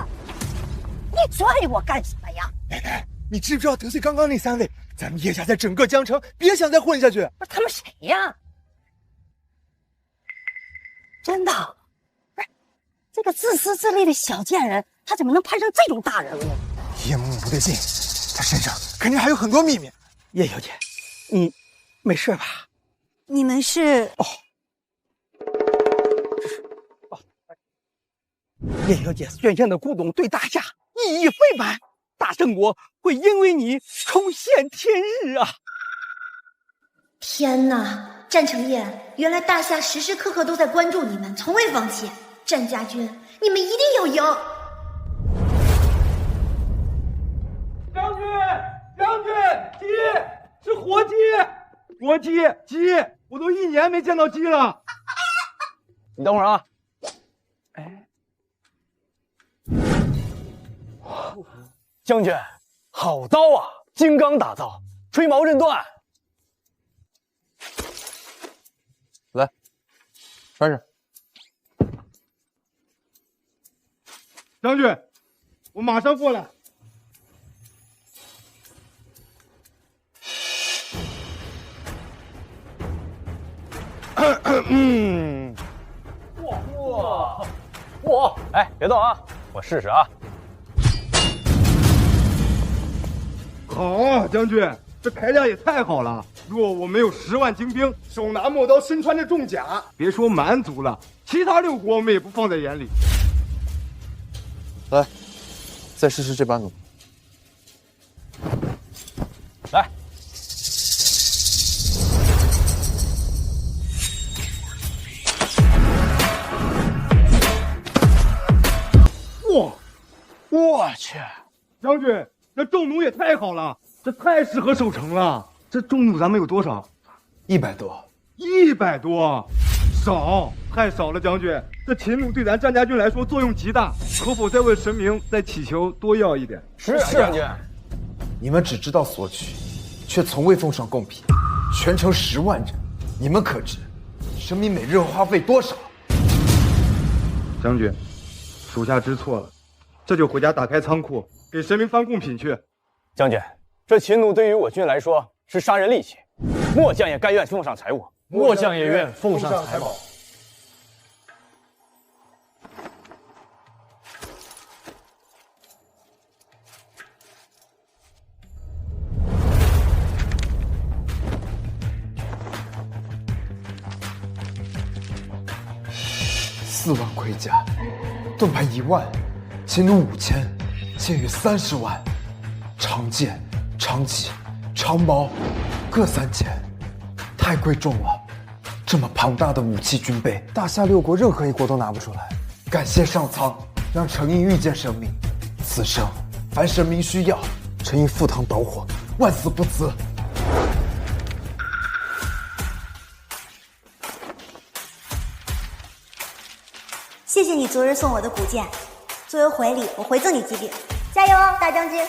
你拽我干什么呀？奶奶，你知不知道得罪刚刚那3位，咱们叶家在整个江城别想再混下去。不是他们谁呀？真的？不是这个自私自利的小贱人，他怎么能攀上这种大人物？叶木木不对劲，他身上肯定还有很多秘密。叶小姐，你没事吧？你们是？叶小姐捐献的古董对大夏意义非凡，大郑国会因为你重现天日啊！天哪，战成业，原来大夏时时刻刻都在关注你们，从未放弃。战家军，你们一定要赢！将军，鸡是活鸡，活鸡，我都1年没见到鸡了。你等会儿啊。将军，好刀啊，金刚打造，吹毛刃断。来，穿上。将军，我马上过来。哇！哎，别动啊，我试试啊。好啊，将军，这开量也太好了。若我没有10万精兵，手拿陌刀，身穿着重甲，别说蛮族了，其他6国我们也不放在眼里。来，再试试这把弩。来。我去，将军，这重弩也太好了，这太适合守城了。这重弩咱们有多少？100多。100多，少，太少了，将军。这秦弩对咱战家军来说作用极大，可否再问神明，再祈求多要一点？是啊，将军。你们只知道索取，却从未奉上贡品。全城10万人，你们可知神明每日花费多少？将军，属下知错了。这就回家打开仓库，给神明翻贡品去。将军，这秦弩对于我军来说是杀人利器，末将也甘愿奉上财物。末将也愿奉上财宝。4万盔甲，盾牌1万，秦弩5000，箭约30万，长剑、长戟、长矛各3000，太贵重了。这么庞大的武器军备，大夏6国任何一国都拿不出来。感谢上苍，让程印遇见神明。此生凡神明需要，程印赴汤蹈火，万死不辞。谢谢你昨日送我的古剑，作为回礼，我回赠你几柄。加油哦，大将军！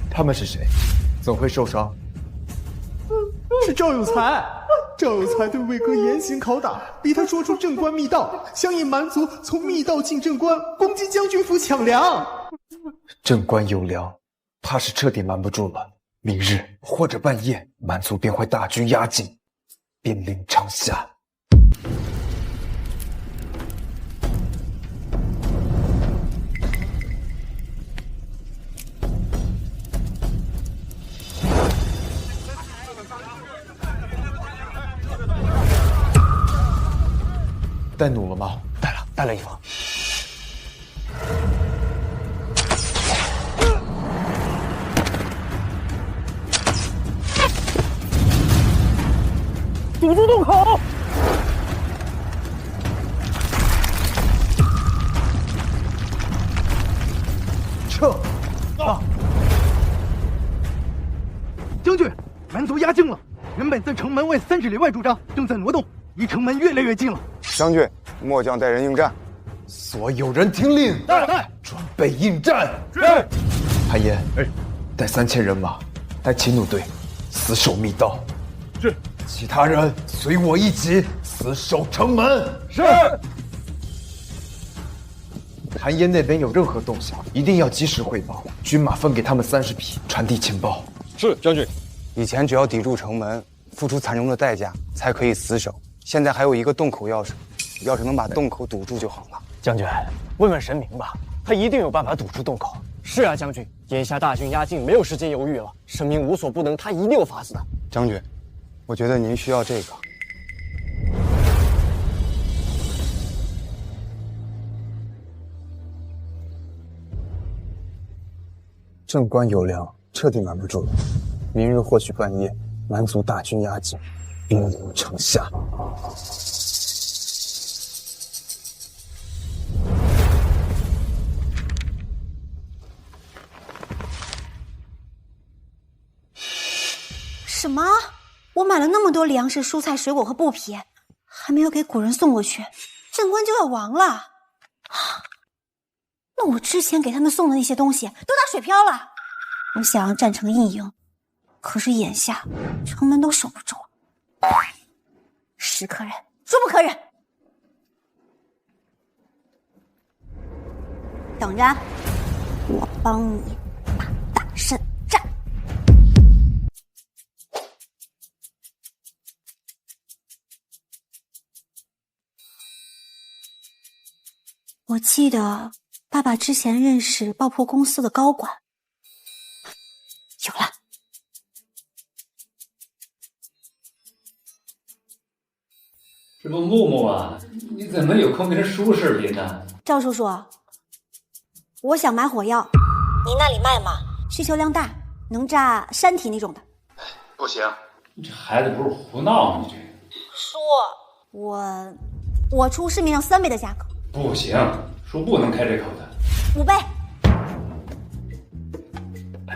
他们是谁？怎会受伤？是赵有才。赵有才对魏哥严刑拷打，逼他说出正关密道，想引蛮族从密道进正关，攻击将军府抢粮。正关有粮，怕是彻底瞒不住了。明日或者半夜，蛮族便会大军压境，兵临长夏。带弩了吗？带了一方。堵住洞口！撤！啊！将军，蛮族压境了，原本在城门外30里外驻扎，正在挪动，离城门越来越近了。将军，末将带人应战。所有人听令，带，准备应战。是。韩岩，带3000人马，带骑弩队，死守密道。是。其他人随我一起死守城门。是。韩岩那边有任何动向，一定要及时汇报，军马分给他们30匹，传递情报。是，将军。以前只要抵住城门，付出惨重的代价才可以死守。现在还有一个洞口钥匙，要是能把洞口堵住就好了。将军，问问神明吧，他一定有办法堵住洞口。是啊，将军，眼下大军压境，没有时间犹豫了。神明无所不能，他一定有法子的。将军，我觉得您需要这个。正关有粮，彻底瞒不住了。明日或许半夜，蛮族大军压境，兵临城下。什么？我买了那么多粮食、蔬菜、水果和布匹，还没有给古人送过去，镇关就要亡了。那我之前给他们送的那些东西都打水漂了。我想让战城印营，可是眼下城门都守不住，是可忍，孰不可忍！等着，我帮你打大胜仗。我记得爸爸之前认识爆破公司的高管。有了。这不木木啊，你怎么有空跟叔视频呢？赵叔叔，我想买火药，你那里卖吗？需求量大，能炸山体那种的。不行，你这孩子不是胡闹，你这叔，我出市面上3倍的价格。不行，叔不能开这口子。 5倍。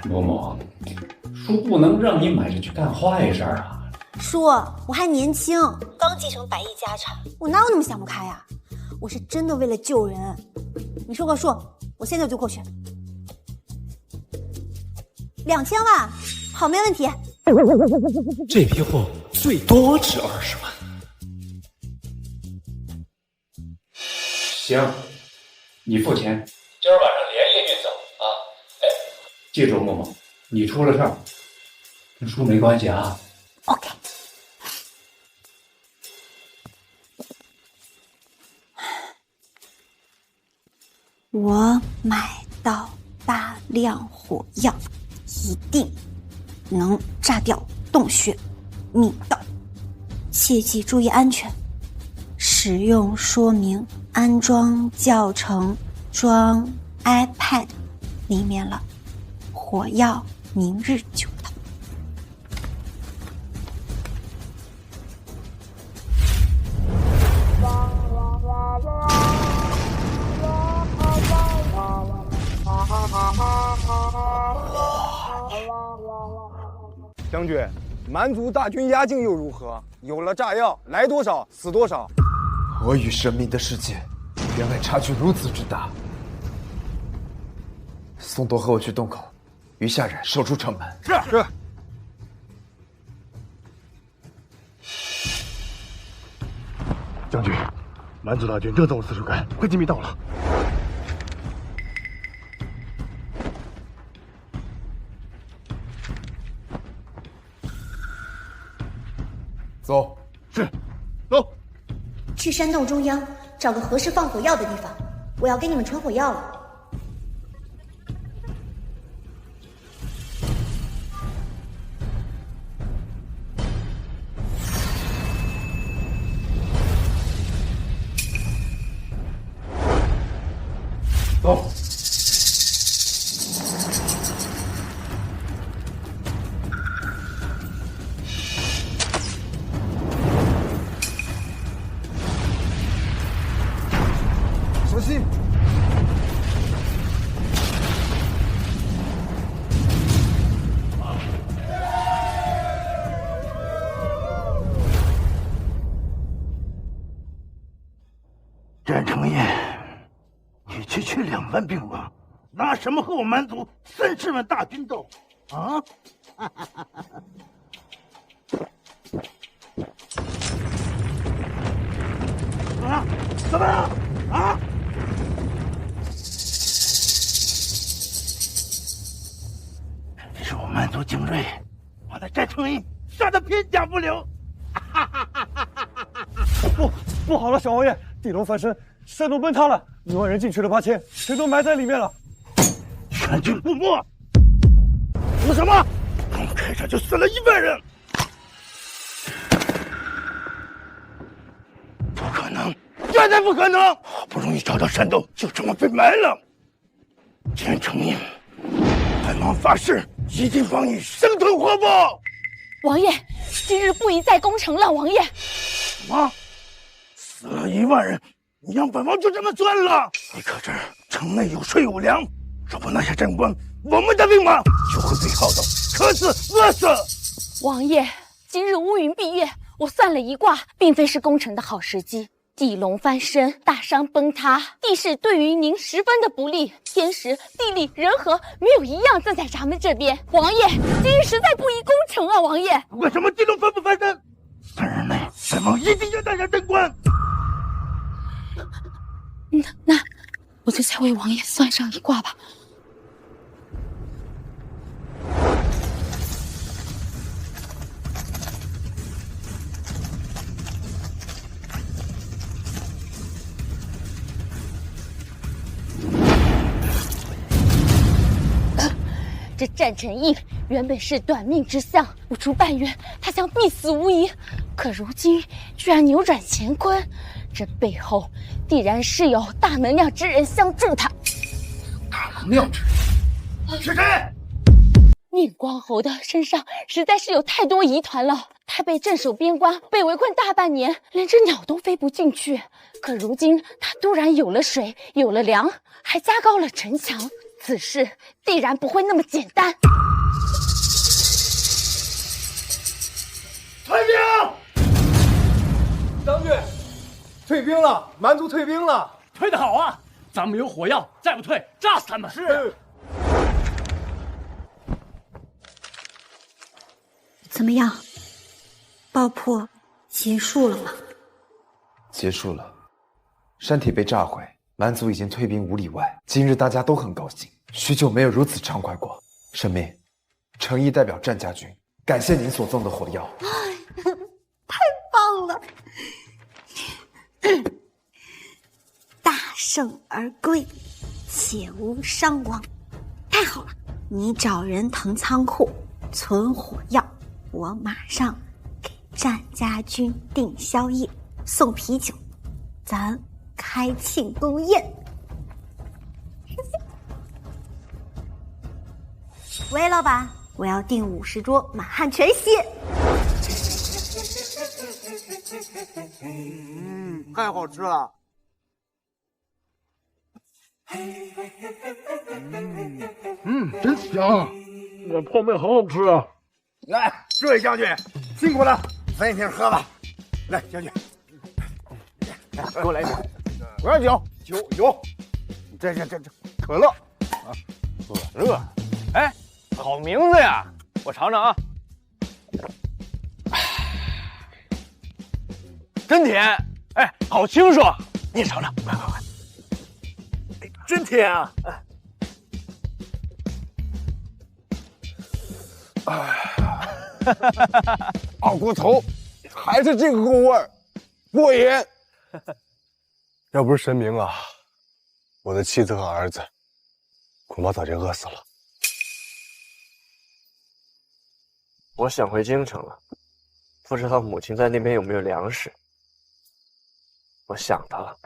某某，叔不能让你买着去干坏事啊！叔，我还年轻，刚继承100亿家产，我哪有那么想不开呀？我是真的为了救人。你说个数，我现在就过去。2000万，好，没问题。这批货最多值20万，行，你付钱，今儿晚上连夜运走啊！哎，记住，默默，你出了事儿，跟叔没关系啊。OK。我买到大量火药，一定能炸掉洞穴密道，切记注意安全。使用说明安装教程装 iPad 里面了，火药明日就到。将军，蛮族大军压境又如何？有了炸药，来多少死多少。我与神明的世界，原来差距如此之大。宋铎和我去洞口，余下人守住城门。是。将军，蛮族大军正走四处赶，快进密道了。走。是。走。去山洞中央找个合适放火药的地方，我要给你们传火药了。走。小心！战成印，你区区2万兵马，拿什么和我蛮族30万大军斗？啊！啊！怎么样？啊！这是我蛮族精锐，我的战成印杀得片甲不留。不好了，小王爷，地龙翻身，山洞崩塌了，1万人进去了8000，谁都埋在里面了。全军覆没！说什么？刚开场就死了1万人！不可能，绝对不可能！好不容易找到山洞，就这么被埋了。战成印，本王发誓，一定帮你生吞活剥。王爷，今日不宜再攻城了。王爷，什么？死了1万人，你让本王就这么算了？你可知城内有税有粮，若不拿下镇关，我们的兵马就会被耗到渴死饿死。王爷，今日乌云蔽月，我算了一卦，并非是攻城的好时机。地龙翻身，大山崩塌，地势对于您十分的不利，天时、地利、人和没有一样站在咱们这边。王爷，今日实在不宜攻城啊！王爷，不管什么地龙翻不翻身，3日内本王一定要拿下镇关。那我就再为王爷算上一卦吧。这战成印原本是短命之相，不出半月，他将必死无疑。可如今居然扭转乾坤，这背后必然是有大能量之人相助他。大能量之人是谁？宁光侯的身上实在是有太多疑团了。他被镇守边关，被围困大半年，连只鸟都飞不进去。可如今他突然有了水，有了粮，还加高了城墙。此事必然不会那么简单。退兵！将军，退兵了，蛮族退兵了。退得好啊！咱们有火药，再不退，炸死他们！是。怎么样？爆破结束了吗？结束了，山体被炸毁，蛮族已经退兵5里外，今日大家都很高兴，许久没有如此畅快过。神明，诚意代表战家军，感谢您所赠的火药。太棒了！大胜而归，且无伤亡，太好了！你找人腾仓库存火药，我马上给战家军订宵夜，送啤酒，咱开庆功宴。喂，老板，我要订50桌满汉全席。太好吃了。真香！那泡面好好吃啊！来，这位将军，辛苦了，分一瓶喝吧。来，将军，来，给我来一瓶。我要酒，有。这可乐啊，可乐。哎，好名字呀！我尝尝啊，真甜！哎，好清爽，你尝尝，快！真甜啊！二锅头还是这个味儿，过瘾。要不是神明啊，我的妻子和儿子恐怕早就饿死了。我想回京城了，不知道母亲在那边有没有粮食。我想她了。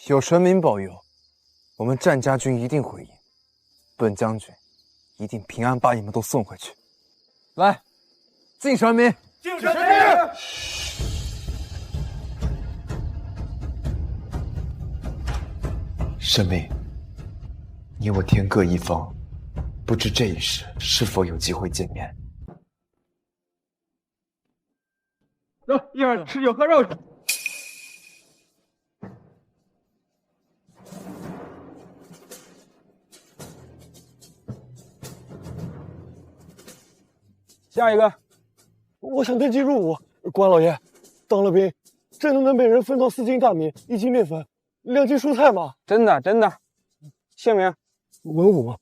有神明保佑，我们战家军一定回应。本将军一定平安把你们都送回去。来，敬神明！敬神明！神明，你我天各一方，不知这一世是否有机会见面。走，一会儿吃酒喝肉去。下一个，我想登记入伍。关老爷，当了兵，真的能被人分到4斤大米、1斤面粉、2斤蔬菜吗？真的。姓名？文武吗？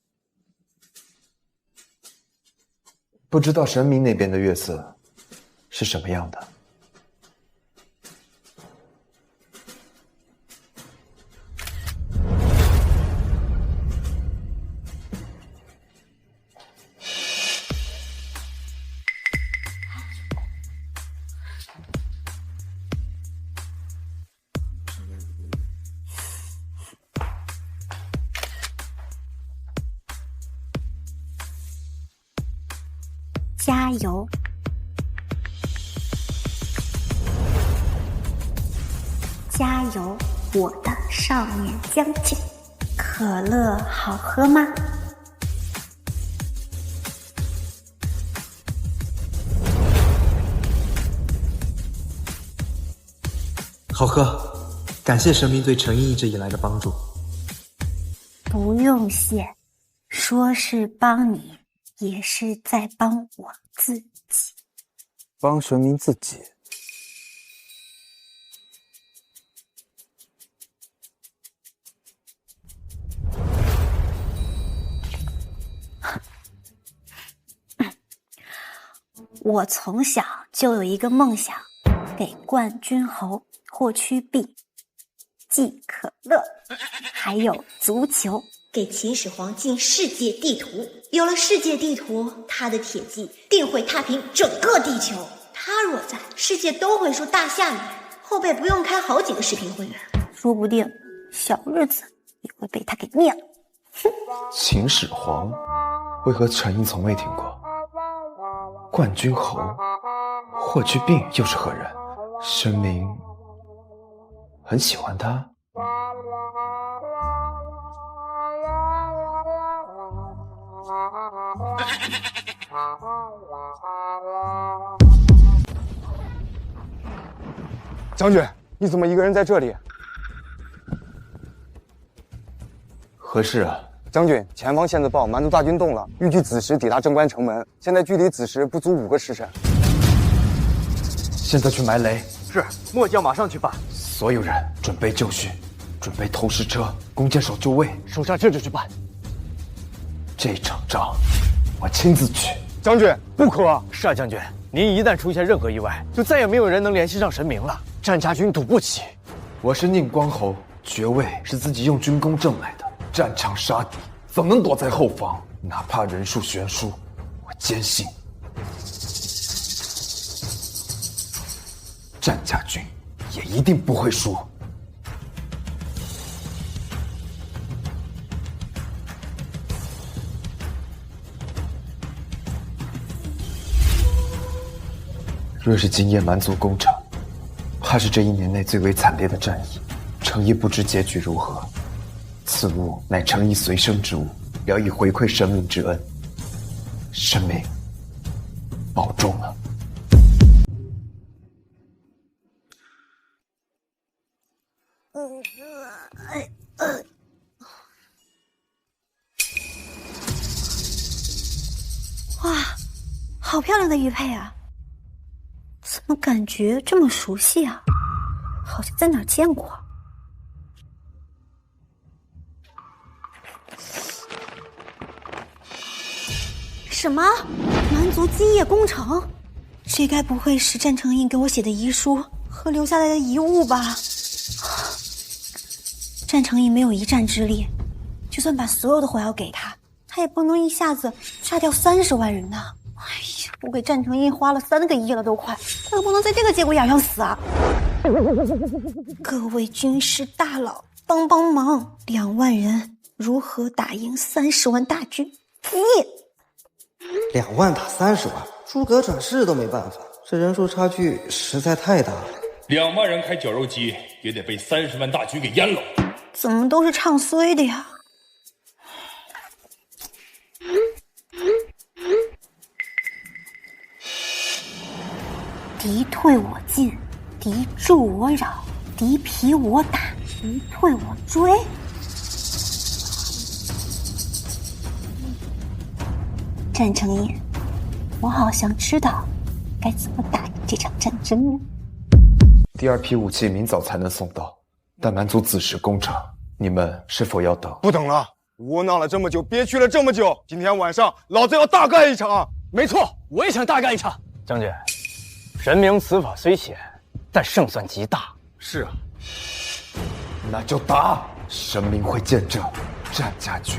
不知道神明那边的月色是什么样的？加油！加油，我的少年将军！可乐好喝吗？好喝，感谢神明对陈毅一直以来的帮助。不用谢，说是帮你，也是在帮我自己。帮神明自己。我从小就有一个梦想，给冠军侯霍去病寄可乐，还有足球，给秦始皇进世界地图。有了世界地图，他的铁骑定会踏平整个地球。他若在，世界都会说大夏女，后背不用开好几个视频会员，说不定小日子也会被他给灭了。秦始皇，为何陈毅从未听过？冠军侯霍去病又是何人？神明很喜欢他。将军，你怎么一个人在这里？何事啊？将军，前方线子报，蛮族大军动了，预计子时抵达正关城门，现在距离子时不足5个时辰。现在去埋雷，是，末将马上去办。所有人准备就绪，准备投石车，弓箭手就位。手下这就去办。这场仗，我亲自去。将军，不可！是啊，将军，您一旦出现任何意外，就再也没有人能联系上神明了。战家军赌不起。我是宁光侯，爵位是自己用军功挣来的。战场杀敌，怎能躲在后方？哪怕人数悬殊，我坚信战家军也一定不会输。若是今夜蛮族攻城，怕是这1年内最为惨烈的战役。诚意不知结局如何，此物乃诚意随身之物，聊以回馈神明之恩。神明保重了。哇，好漂亮的玉佩啊！怎么感觉这么熟悉啊？好像在哪儿见过。什么？蛮族今夜攻城？这该不会是战成印给我写的遗书和留下来的遗物吧？战成印没有一战之力，就算把所有的火药给他，他也不能一下子杀掉30万人呢。哎呀，我给战成印花了3个亿了都快，他可不能在这个节骨眼上死啊！各位军师大佬，帮帮忙！2万人如何打赢30万大军？你2万打30万，诸葛转世都没办法，这人数差距实在太大了。 2万人开绞肉机，也得被30万大军给淹了。怎么都是唱衰的呀？敌退我进，敌驻我扰，敌疲我打，敌退我追。战成印，我好像知道该怎么打赢这场战争了。 第2批武器明早才能送到，但蛮族子时攻城，你们是否要等？不等了，窝囊了这么久，憋屈了这么久，今天晚上老子要大干一场！没错，我也想大干一场。将军，神明此法虽险，但胜算极大。是啊，那就打！神明会见证战家军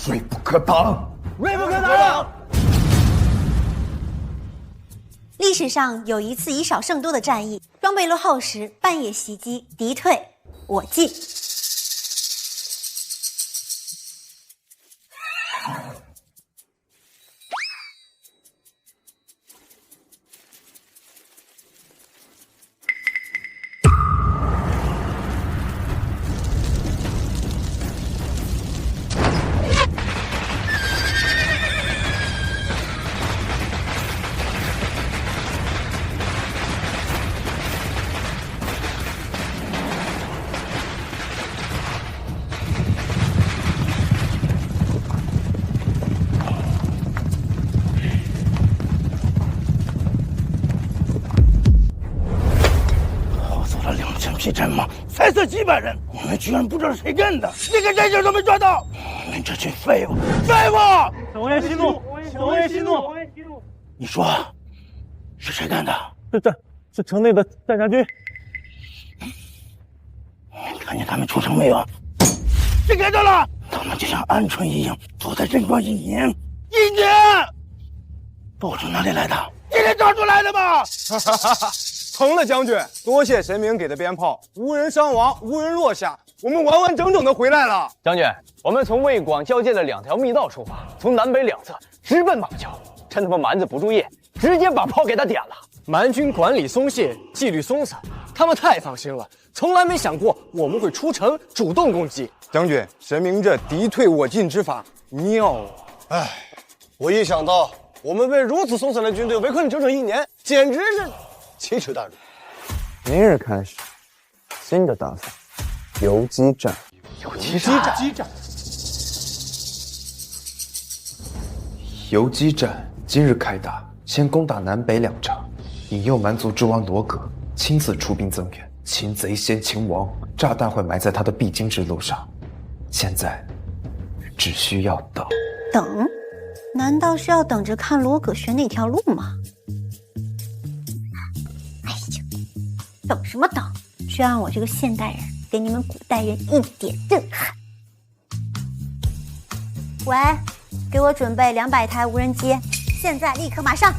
锐不可挡，锐不可挡。 历史上有一次以少胜多的战役，装备落后时半夜袭击，敌退我进。战马才死几百人，我们居然不知道是谁干的，一个人影都没抓到！你们这群废物，废物！小爷息怒，小爷息怒！你说是谁干的？是城内的战家军。你看见他们出城没有？谁看到了？他们就像鹌鹑一样躲在镇关1年，1年！报纸哪里来的？今天找出来的吗？哈哈哈哈！ 成了，将军，多谢神明给的鞭炮，无人伤亡，无人落下，我们完完整整的回来了。将军，我们从魏广交界的2条密道出发，从南北2侧直奔马桥，趁他们蛮子不注意，直接把炮给他点了。蛮军管理松懈，纪律松散，他们太放心了，从来没想过我们会出城主动攻击。将军，神明这敌退我进之法妙啊！哎，我一想到我们被如此松散的军队围困整整1年，简直是。 奇耻大辱！明日开始，新的大赛——游击战。游击战今日开打，先攻打南北2城，引诱蛮族之王罗葛亲自出兵增援，擒贼先擒王，炸弹会埋在他的必经之路上。现在只需要等。等？难道是要等着看罗葛选哪条路吗？哎呀，等什么等？就让我这个现代人给你们古代人一点震撼。喂，给我准备200台无人机，现在立刻马上。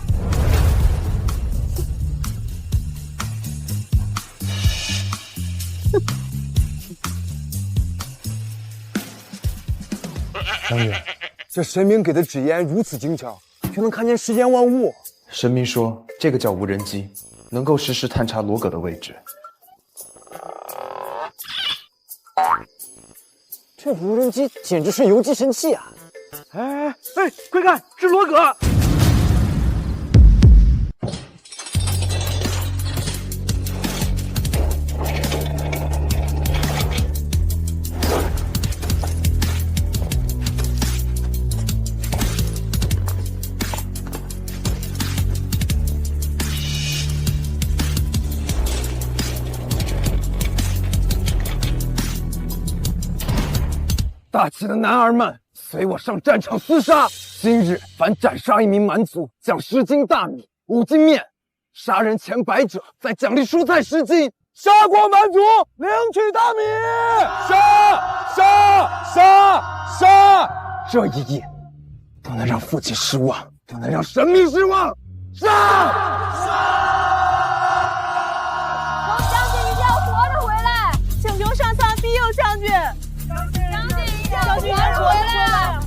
将军，这神明给的指眼如此精巧，却能看见世间万物。神明说，这个叫无人机，能够实时探查罗葛的位置。这无人机简直是游击神器啊！哎，快看，是罗葛！大气的男儿们，随我上战场厮杀！今日凡斩杀1名蛮族，奖10斤大米、5斤面；杀人前100者，再奖励蔬菜10斤。杀过蛮族，领取大米！杀！这一夜，不能让父亲失望，不能让神明失望！杀！王将军一定要活着回来！请求上苍庇佑将军！将军活着回来！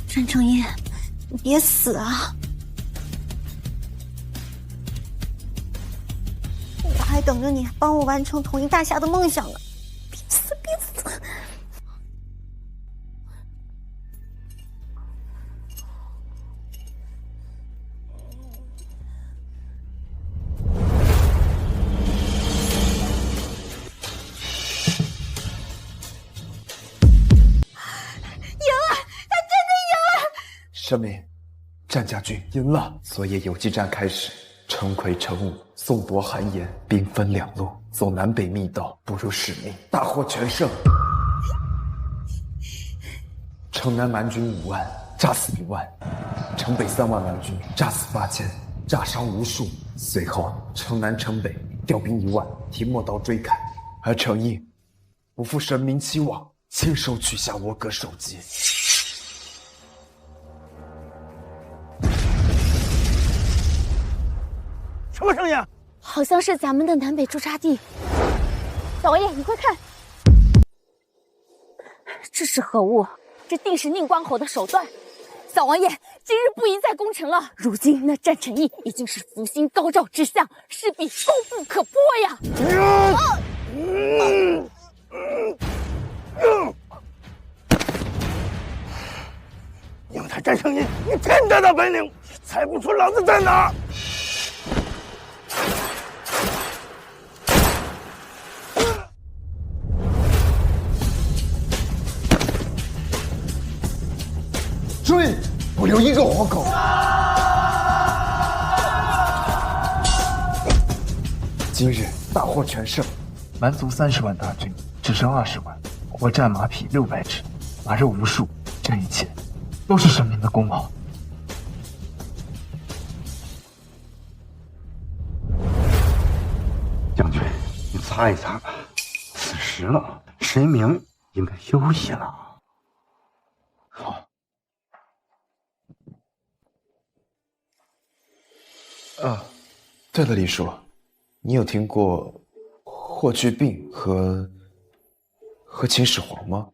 战成义，你别死啊！我还等着你帮我完成统一大夏的梦想呢！别死！神明，战家军赢了。昨夜游击战开始，陈奎、陈武送夺韩延，兵分2路，走南北密道，不辱使命，大获全胜。城南蛮军5万，炸死1万；城北3万蛮军，炸死8000，炸伤无数。随后，城南城北调兵1万，提陌刀追赶。而程毅不负神明期望，亲手取下罗葛首级。什么声音？好像是咱们的南北驻扎地。小王爷，你快看，这是何物？这定是宁光侯的手段。小王爷，今日不宜再攻城了。如今那战成义已经是福星高照之象，势必攻不可破呀！宁太战成义，你天大的本领，也猜不出老子在哪儿！追，不留一个活口！今日大获全胜，蛮族30万大军，只剩20万，活战马匹600只，马肉无数，这一切都是神明的功劳。将军，你擦一擦吧，此时了，神明应该休息了。好。对了，李叔，你有听过霍去病和秦始皇吗？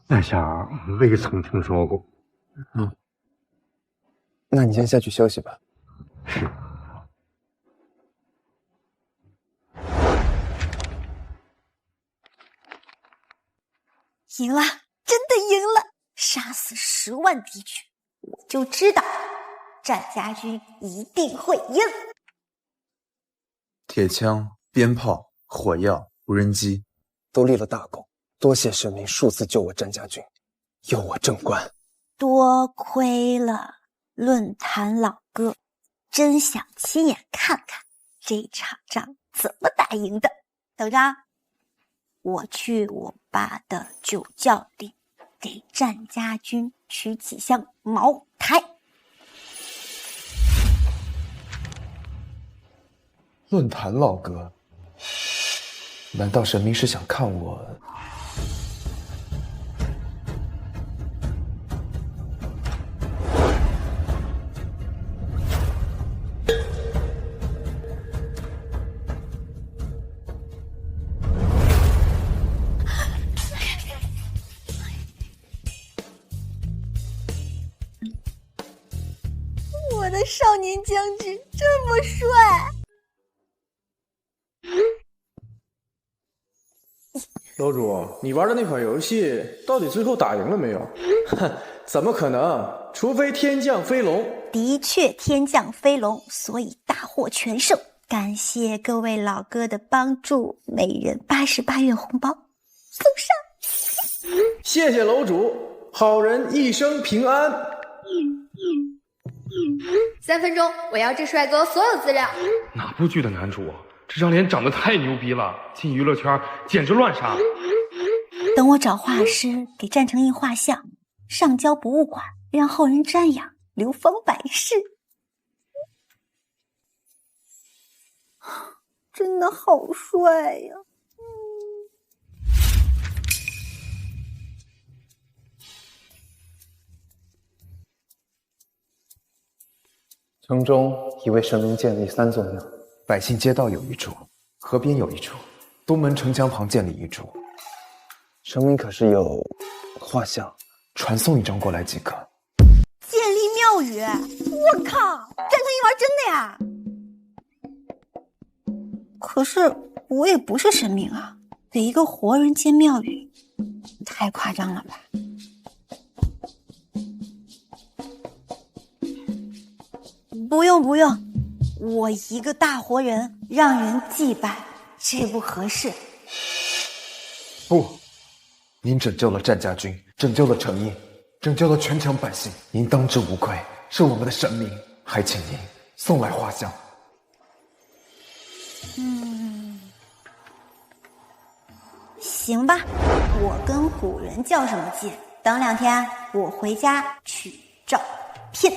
在下未曾听说过。那你先下去休息吧。是。赢了，真的赢了！杀死10万敌军，我就知道战家军一定会赢。铁枪、鞭炮、火药、无人机，都立了大功。多谢神明数次救我战家军，佑我正官，多亏了论坛老哥，真想亲眼看看这场仗怎么打赢的。等着啊，我去我爸的酒窖里给战家军取几箱茅台。论坛老哥，难道神明是想看我？我的少年将军这么帅！楼主，你玩的那款游戏到底最后打赢了没有？哼，怎么可能？除非天降飞龙。的确天降飞龙，所以大获全胜。感谢各位老哥的帮助，每人88元红包送上。谢谢楼主，好人一生平安。3分钟，我要这帅哥所有资料。哪部剧的男主啊？这张脸长得太牛逼了，进娱乐圈简直乱杀。等我找画师给战成印画像，上交博物馆，让后人瞻仰，流芳百世。真的好帅呀！城中已为神明建立3座庙，百姓街道有一处，河边有一处，东门城墙旁建立一处。神明可是有画像？传送一张过来即可。建立庙宇，我靠，战成印玩真的呀！可是我也不是神明啊，给一个活人建庙宇，太夸张了吧？不用，我一个大活人让人祭拜，这不合适。不，您拯救了战家军，拯救了城邑，拯救了全城百姓，您当之无愧，是我们的神明，还请您送来画像。行吧，我跟古人较什么劲？等2天我回家取照片。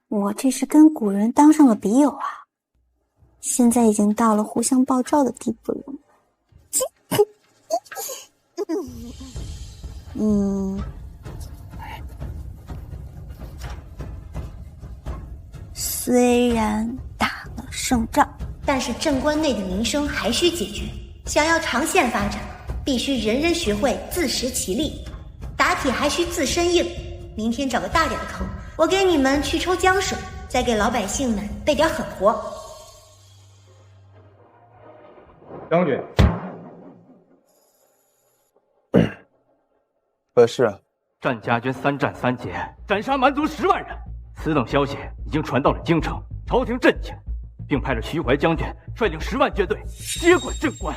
我这是跟古人当上了笔友啊，现在已经到了互相爆照的地步了。虽然打了胜仗，但是镇关内的民生还需解决。想要长线发展，必须人人学会自食其力，打铁还需自身硬。明天找个大点的坑，我给你们去抽江水，再给老百姓们备点狠活。将军，何事？战家军3战3捷，斩杀蛮族10万人。此等消息已经传到了京城，朝廷震惊，并派了徐怀将军率领10万军队接管镇关。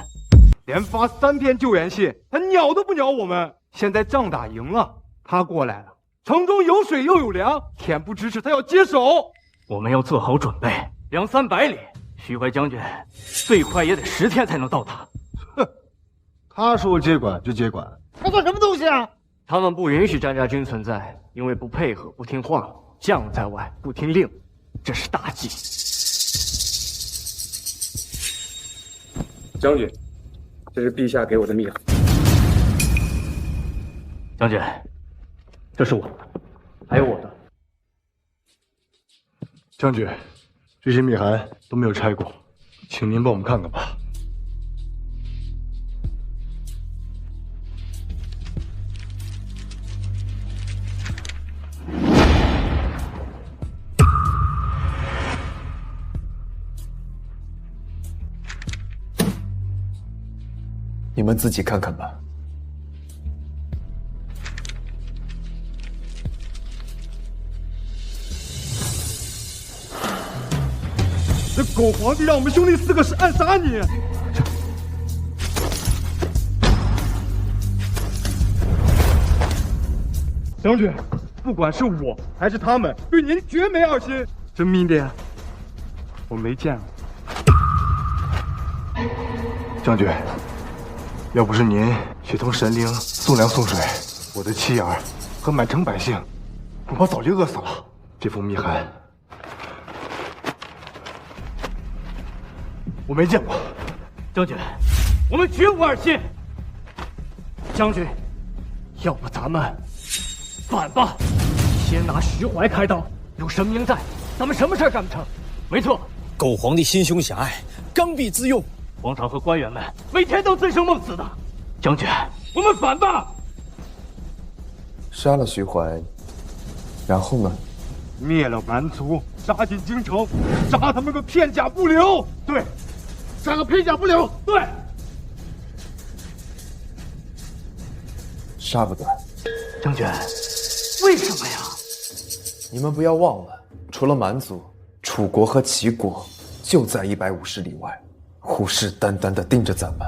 连发3篇救援信，他鸟都不鸟我们。现在仗打赢了，他过来了，城中有水又有粮，恬不知耻，他要接手。我们要做好准备，2、300里，徐怀将军最快也得10天才能到达。哼，他说接管就接管，他算什么东西啊？他们不允许战家军存在，因为不配合、不听话，将在外不听令，这是大忌。将军，这是陛下给我的密函。将军，这是我的，还有我的。将军，这些密函都没有拆过，请您帮我们看看吧。你们自己看看吧。这狗皇帝让我们兄弟4个是暗杀你！将军，不管是我还是他们，对您绝没二心。真命的，我没见过。将军，要不是您去同神灵送粮送水，我的妻儿和满城百姓恐怕早就饿死了。这封密函我没见过。将军，我们绝无二心。将军，要不咱们反吧？先拿徐怀开刀，有神明在，咱们什么事儿干不成？没错，狗皇帝心胸狭隘，刚愎自用。皇朝和官员们每天都醉生梦死的。将军，我们反吧！杀了徐怀，然后呢？灭了蛮族，杀进京城，杀他们个片甲不留。对，杀个片甲不留。对，杀不得。将军，为什么呀？你们不要忘了，除了蛮族，楚国和齐国就在150里外，虎视眈眈地盯着咱们。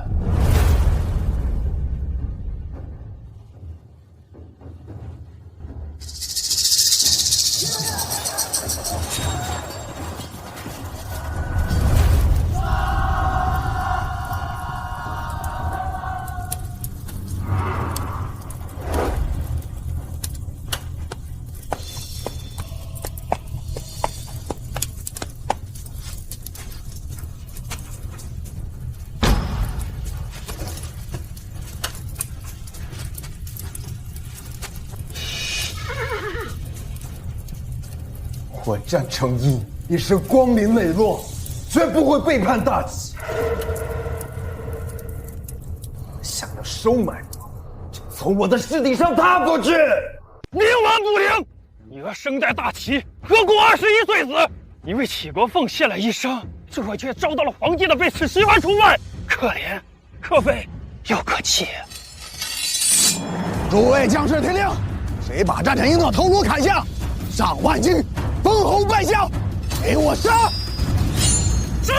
我战成义也是光明磊落，绝不会背叛大齐。想要收买我，就从我的尸体上踏过去！冥顽不灵！你儿生在大齐，何故21岁死？你为齐国奉献了一生，最后却遭到了皇帝的背刺，徐怀出卖，可怜、可悲又可气。诸位将士听令，谁把战成英的头颅砍下，上万金，封侯拜相，给我杀！是。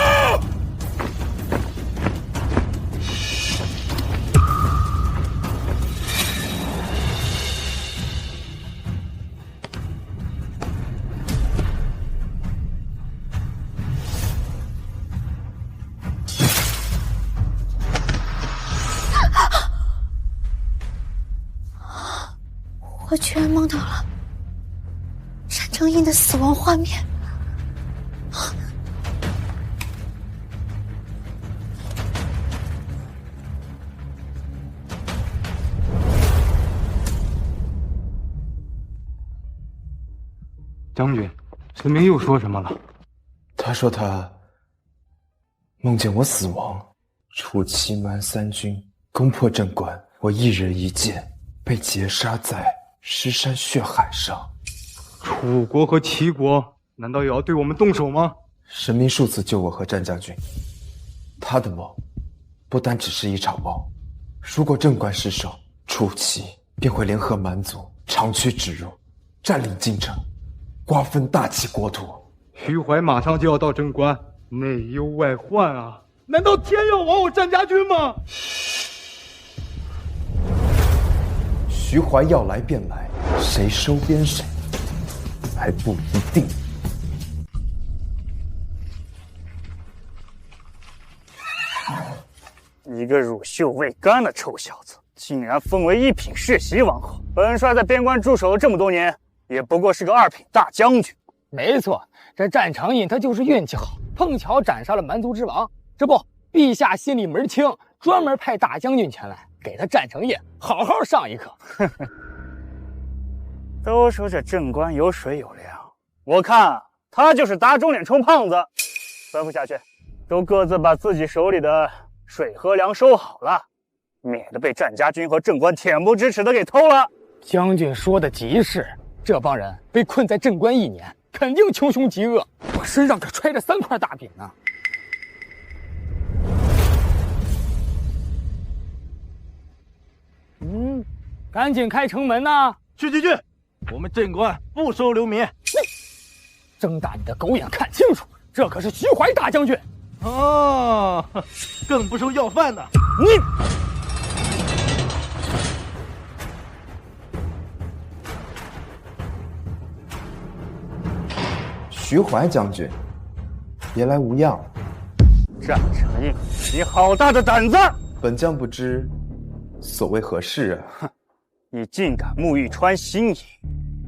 我居然梦到了战成印的死亡画面。将军，神明又说什么了？他说他梦见我死亡，楚齐蛮三军攻破镇关，我一人一剑被劫杀在尸山血海上。楚国和齐国难道也要对我们动手吗？神明数次救我和战将军，他的梦不单只是一场梦。如果镇关失守，楚齐便会联合蛮族长驱直入，占领京城，瓜分大齐国土。徐怀马上就要到镇关，内忧外患啊！难道天要亡我战家军吗？徐怀要来便来，谁收编谁还不一定。一个乳臭未干的臭小子，竟然封为一品世袭王后。本帅在边关驻守了这么多年，也不过是个2品大将军。没错，这战成印他就是运气好，碰巧斩杀了蛮族之王。这不，陛下心里门清，专门派大将军前来给他战成印好好上一课。都说这镇关有水有粮，我看他就是打肿脸充胖子。吩咐下去，都各自把自己手里的水和粮收好了，免得被战家军和镇关恬不知耻的给偷了。将军说的极是，这帮人被困在镇关1年，肯定穷凶极恶，我身上可揣着3块大饼呢。赶紧开城门呐！去！我们镇关不收流民。睁大你的狗眼看清楚，这可是徐怀大将军。哦，更不收要饭的。你徐怀将军，别来无恙。战成印，你好大的胆子！本将不知所谓何事啊？哼，你竟敢沐浴穿新衣，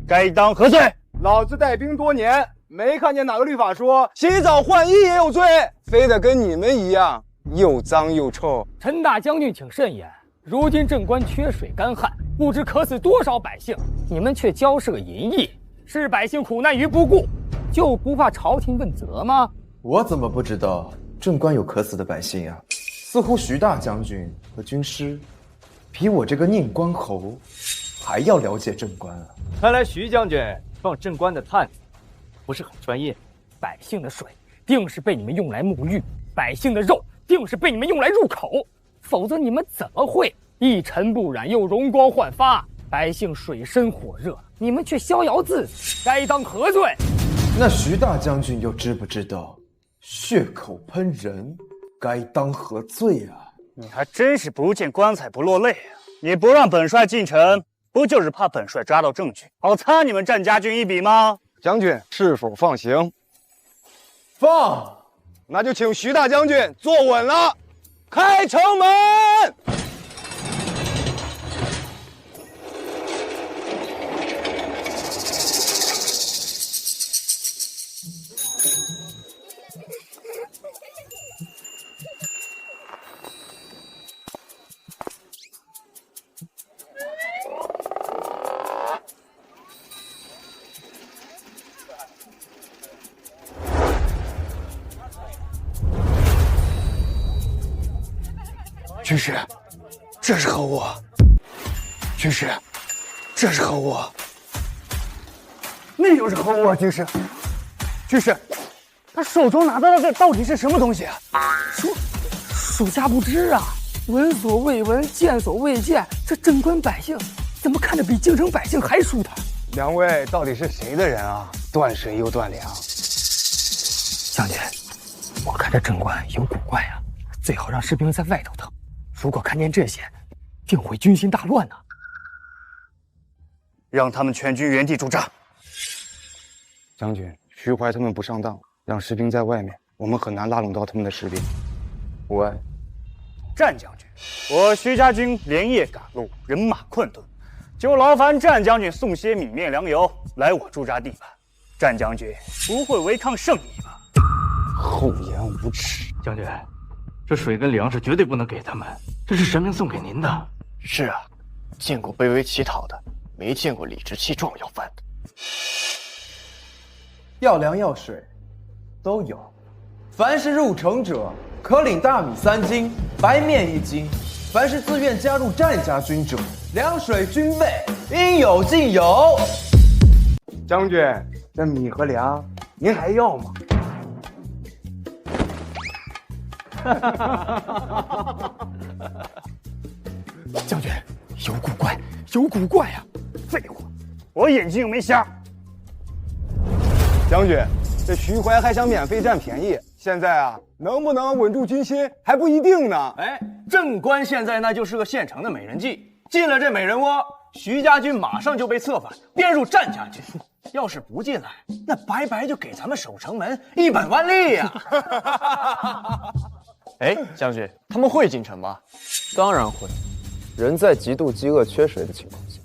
该当何罪？老子带兵多年，没看见哪个律法说洗澡换衣也有罪，非得跟你们一样又脏又臭。陈大将军请慎言，如今镇关缺水干旱，不知渴死多少百姓，你们却交涉淫逸，视百姓苦难于不顾，就不怕朝廷问责吗？我怎么不知道镇关有渴死的百姓啊？似乎徐大将军和军师比我这个宁关侯还要了解镇关啊！看来徐将军放镇关的探子不是很专业。百姓的水定是被你们用来沐浴，百姓的肉定是被你们用来入口，否则你们怎么会一尘不染又容光焕发？百姓水深火热，你们却逍遥自在，该当何罪？那徐大将军又知不知道血口喷人该当何罪啊？你还真是不见棺材不落泪啊！你不让本帅进城，不就是怕本帅抓到证据，好擦你们战家军一笔吗？将军是否放行？放。那就请徐大将军坐稳了，开城门。军师，这是何物？军师，这是何物？那又是何物啊？军师，军师，他手中拿到的到底是什么东西啊？属下不知啊，闻所未闻，见所未见，这镇关百姓怎么看着比京城百姓还舒坦？两位到底是谁的人啊？断水又断粮。将军，我看这镇关有古怪啊，最好让士兵在外头等。如果看见这些，定会军心大乱呢。让他们全军原地驻扎。将军，徐怀他们不上当，让士兵在外面，我们很难拉拢到他们的士兵。无碍。战将军，我徐家军连夜赶路，人马困顿，就劳烦战将军送些米面粮油来我驻扎地吧。战将军不会违抗圣意吧？厚颜无耻！将军，这水跟粮食绝对不能给他们，这是神明送给您的。是啊，见过卑微乞讨的，没见过理直气壮要饭的。要粮要水都有，凡是入城者可领大米3斤，白面1斤。凡是自愿加入战家军者，粮水军备应有尽有。将军，这米和粮您还要吗？将军，有古怪，有古怪啊！废话，我眼睛又没瞎。将军，这徐怀还想免费占便宜，现在啊，能不能稳住军心还不一定呢。哎，镇关现在那就是个现成的美人计，进了这美人窝，徐家军马上就被策反，编入战家军。要是不进来，那白白就给咱们守城门一本万利呀！哎，将军，他们会进城吗？当然会。人在极度饥饿缺水的情况下，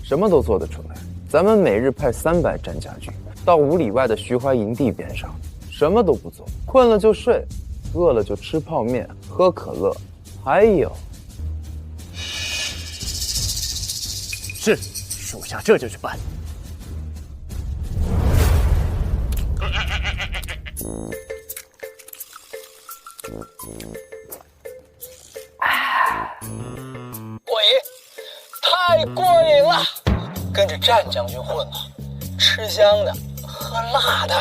什么都做得出来。咱们每日派300战家军到5里外的徐怀营地边上，什么都不做，困了就睡，饿了就吃泡面、喝可乐，还有……是，属下这就去办。过瘾，太过瘾了！跟着战将军混啊，吃香的，喝辣的，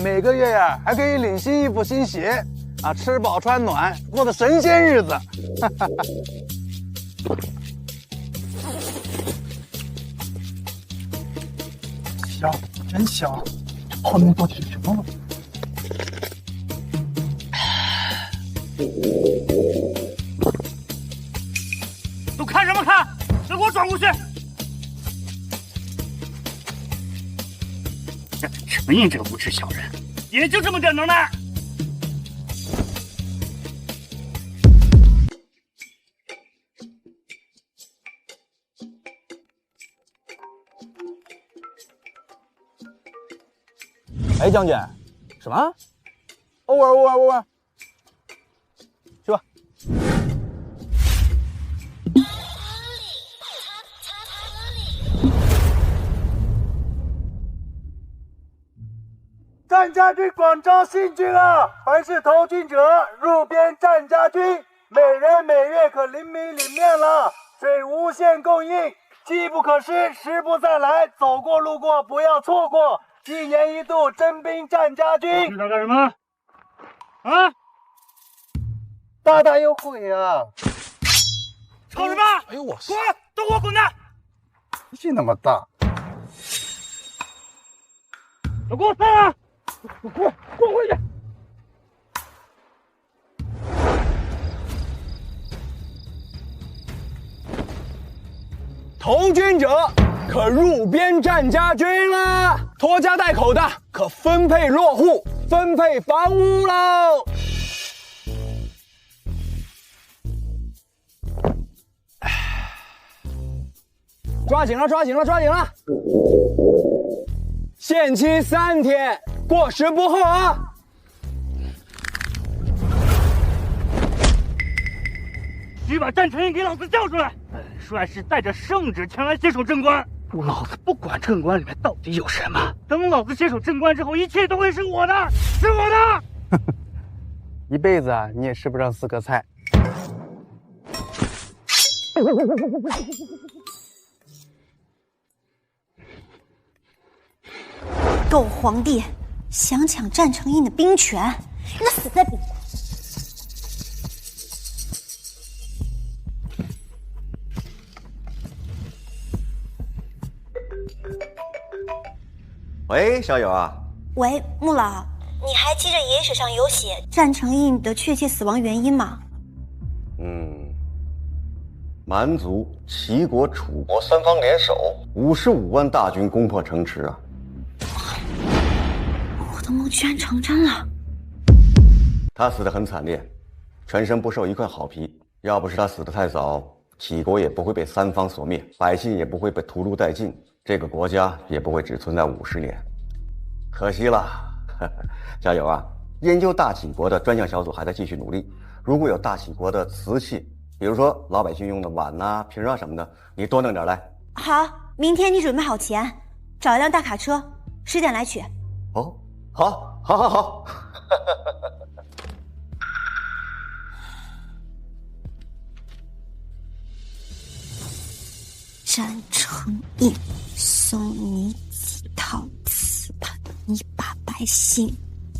每个月呀还可以领新衣服、新鞋啊，吃饱穿暖，过的神仙日子。香，真香！这泡面到底是什么味？都看什么看？都给我转过去！程印这个无耻小人，也就这么点能耐。哎，将军，什么？偶尔，去吧。战家军广招新军啊！凡是投军者入编战家军，每人每月可0米领面了，水无限供应，机不可失，时不再来，走过路过不要错过。1年1度征兵战家军，知道干什么？啊！大大优惠啊！吵什么？哎呦我！滚！都给我滚蛋！脾气那么大，都给我散了！滚回去！投军者可入编战家军啦！拖家带口的可分配落户、分配房屋喽！抓紧了！限期3天，过时不候啊！须把战程印给老子叫出来！本帅是带着圣旨前来接手镇关，老子不管镇关里面到底有什么，等老子接手镇关之后，一切都会是我的，是我的。一辈子啊，你也吃不上4个菜。狗皇帝想抢战程印的兵权，让他死在笔下。喂，小友啊。喂，穆老，你还记着野史上有写战程印的确切死亡原因吗？蛮族、齐国、楚国3方联手，55万大军攻破城池啊！我的梦居然成真了。他死得很惨烈，全身不受一块好皮。要不是他死得太早，齐国也不会被3方所灭，百姓也不会被屠戮殆尽，这个国家也不会只存在50年。可惜了，加油啊！研究大齐国的专项小组还在继续努力，如果有大齐国的瓷器，比如说老百姓用的碗啊、瓶啊什么的，你多弄点来。好，明天你准备好钱，找一辆大卡车，10点来取。哦，好。战程印送你几套瓷盘，你把百姓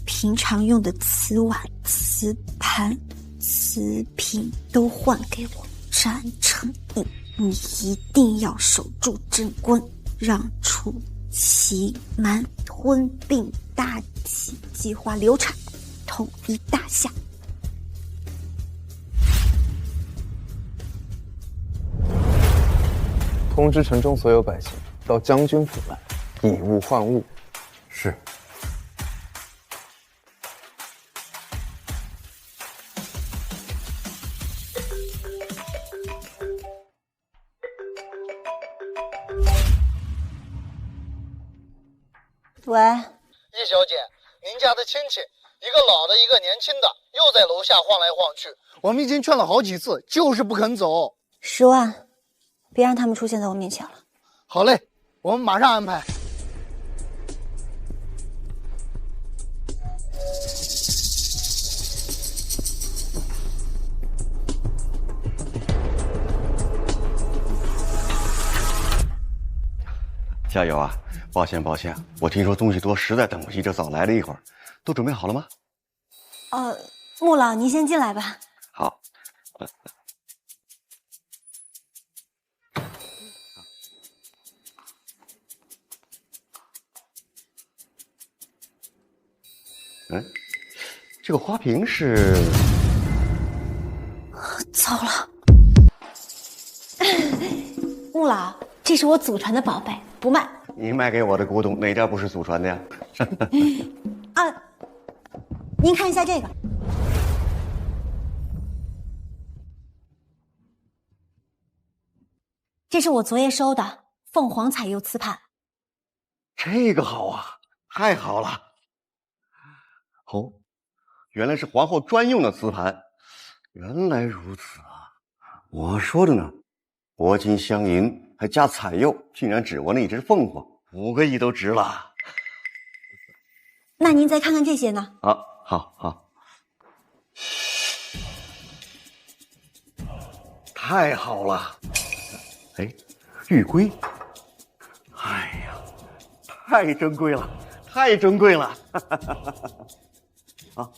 平常用的瓷碗、瓷盘、瓷瓶都换给我。战程印，你一定要守住镇关，让出齐蛮吞并大齐，计划流产，统一大夏。通知城中所有百姓到将军府来，以物换物。是。喂，易小姐，您家的亲戚，一个老的，一个年轻的，又在楼下晃来晃去。我们已经劝了好几次，就是不肯走。10万，别让他们出现在我面前了。好嘞，我们马上安排。加油啊！抱歉，我听说东西多，实在等不及，这早来了一会儿。都准备好了吗？穆老，您先进来吧。好。这个花瓶是……糟了，穆老，这是我祖传的宝贝，不卖。你卖给我的古董哪点不是祖传的呀？啊，您看一下这个，这是我昨夜收的凤凰彩釉瓷盘。这个好啊，太好了！哦，原来是皇后专用的瓷盘，原来如此啊！我说的呢，铂金镶银还加彩釉，竟然只纹了一只凤凰，5个亿都值了。那您再看看这些呢？啊，好，太好了！哎，玉龟，哎呀，太珍贵了，太珍贵了！啊，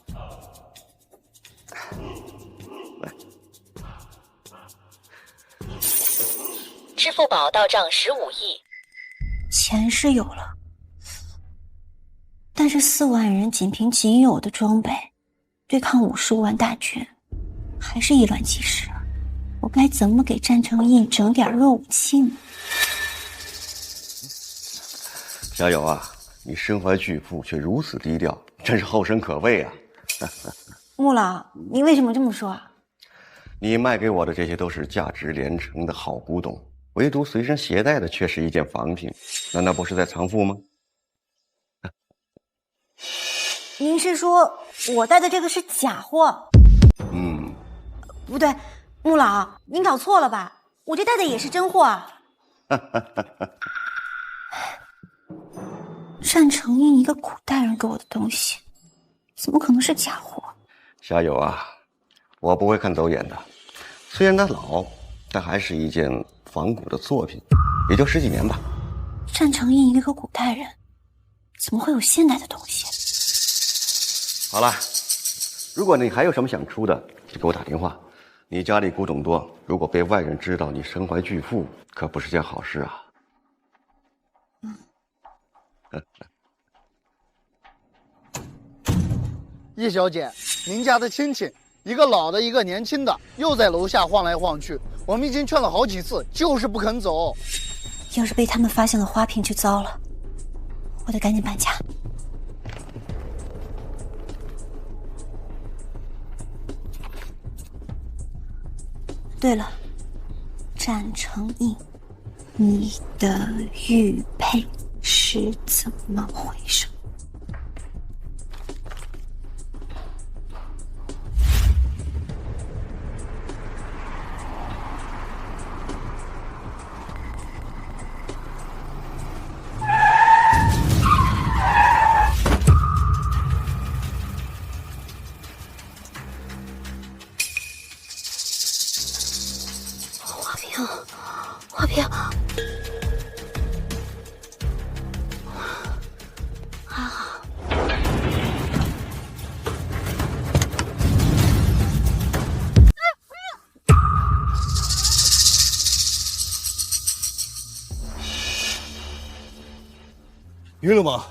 来，支付宝到账15亿，钱是有了，但是4万人仅凭仅有的装备对抗55万大军，还是意乱情时。我该怎么给战成印整点弱武器呢？小友啊，你身怀巨富却如此低调，真是后生可畏啊！穆老，您为什么这么说啊？你卖给我的这些都是价值连城的好古董，唯独随身携带的却是一件仿品，难道不是在藏富吗？您是说我带的这个是假货？嗯，不对，穆老，您搞错了吧？我这带的也是真货啊！战成印一个古代人给我的东西，怎么可能是假货？小友啊，我不会看走眼的。虽然它老，但还是一件仿古的作品，也就10几年吧。战成印一个古代人，怎么会有现代的东西？好了，如果你还有什么想出的，就给我打电话。你家里古董多，如果被外人知道你身怀巨富，可不是件好事啊。叶小姐，您家的亲戚，一个老的，一个年轻的，又在楼下晃来晃去。我们已经劝了好几次，就是不肯走。要是被他们发现了花瓶，就糟了。我得赶紧搬家。对了，战成印，你的玉佩是怎么回事？花瓶，还好。晕了吗？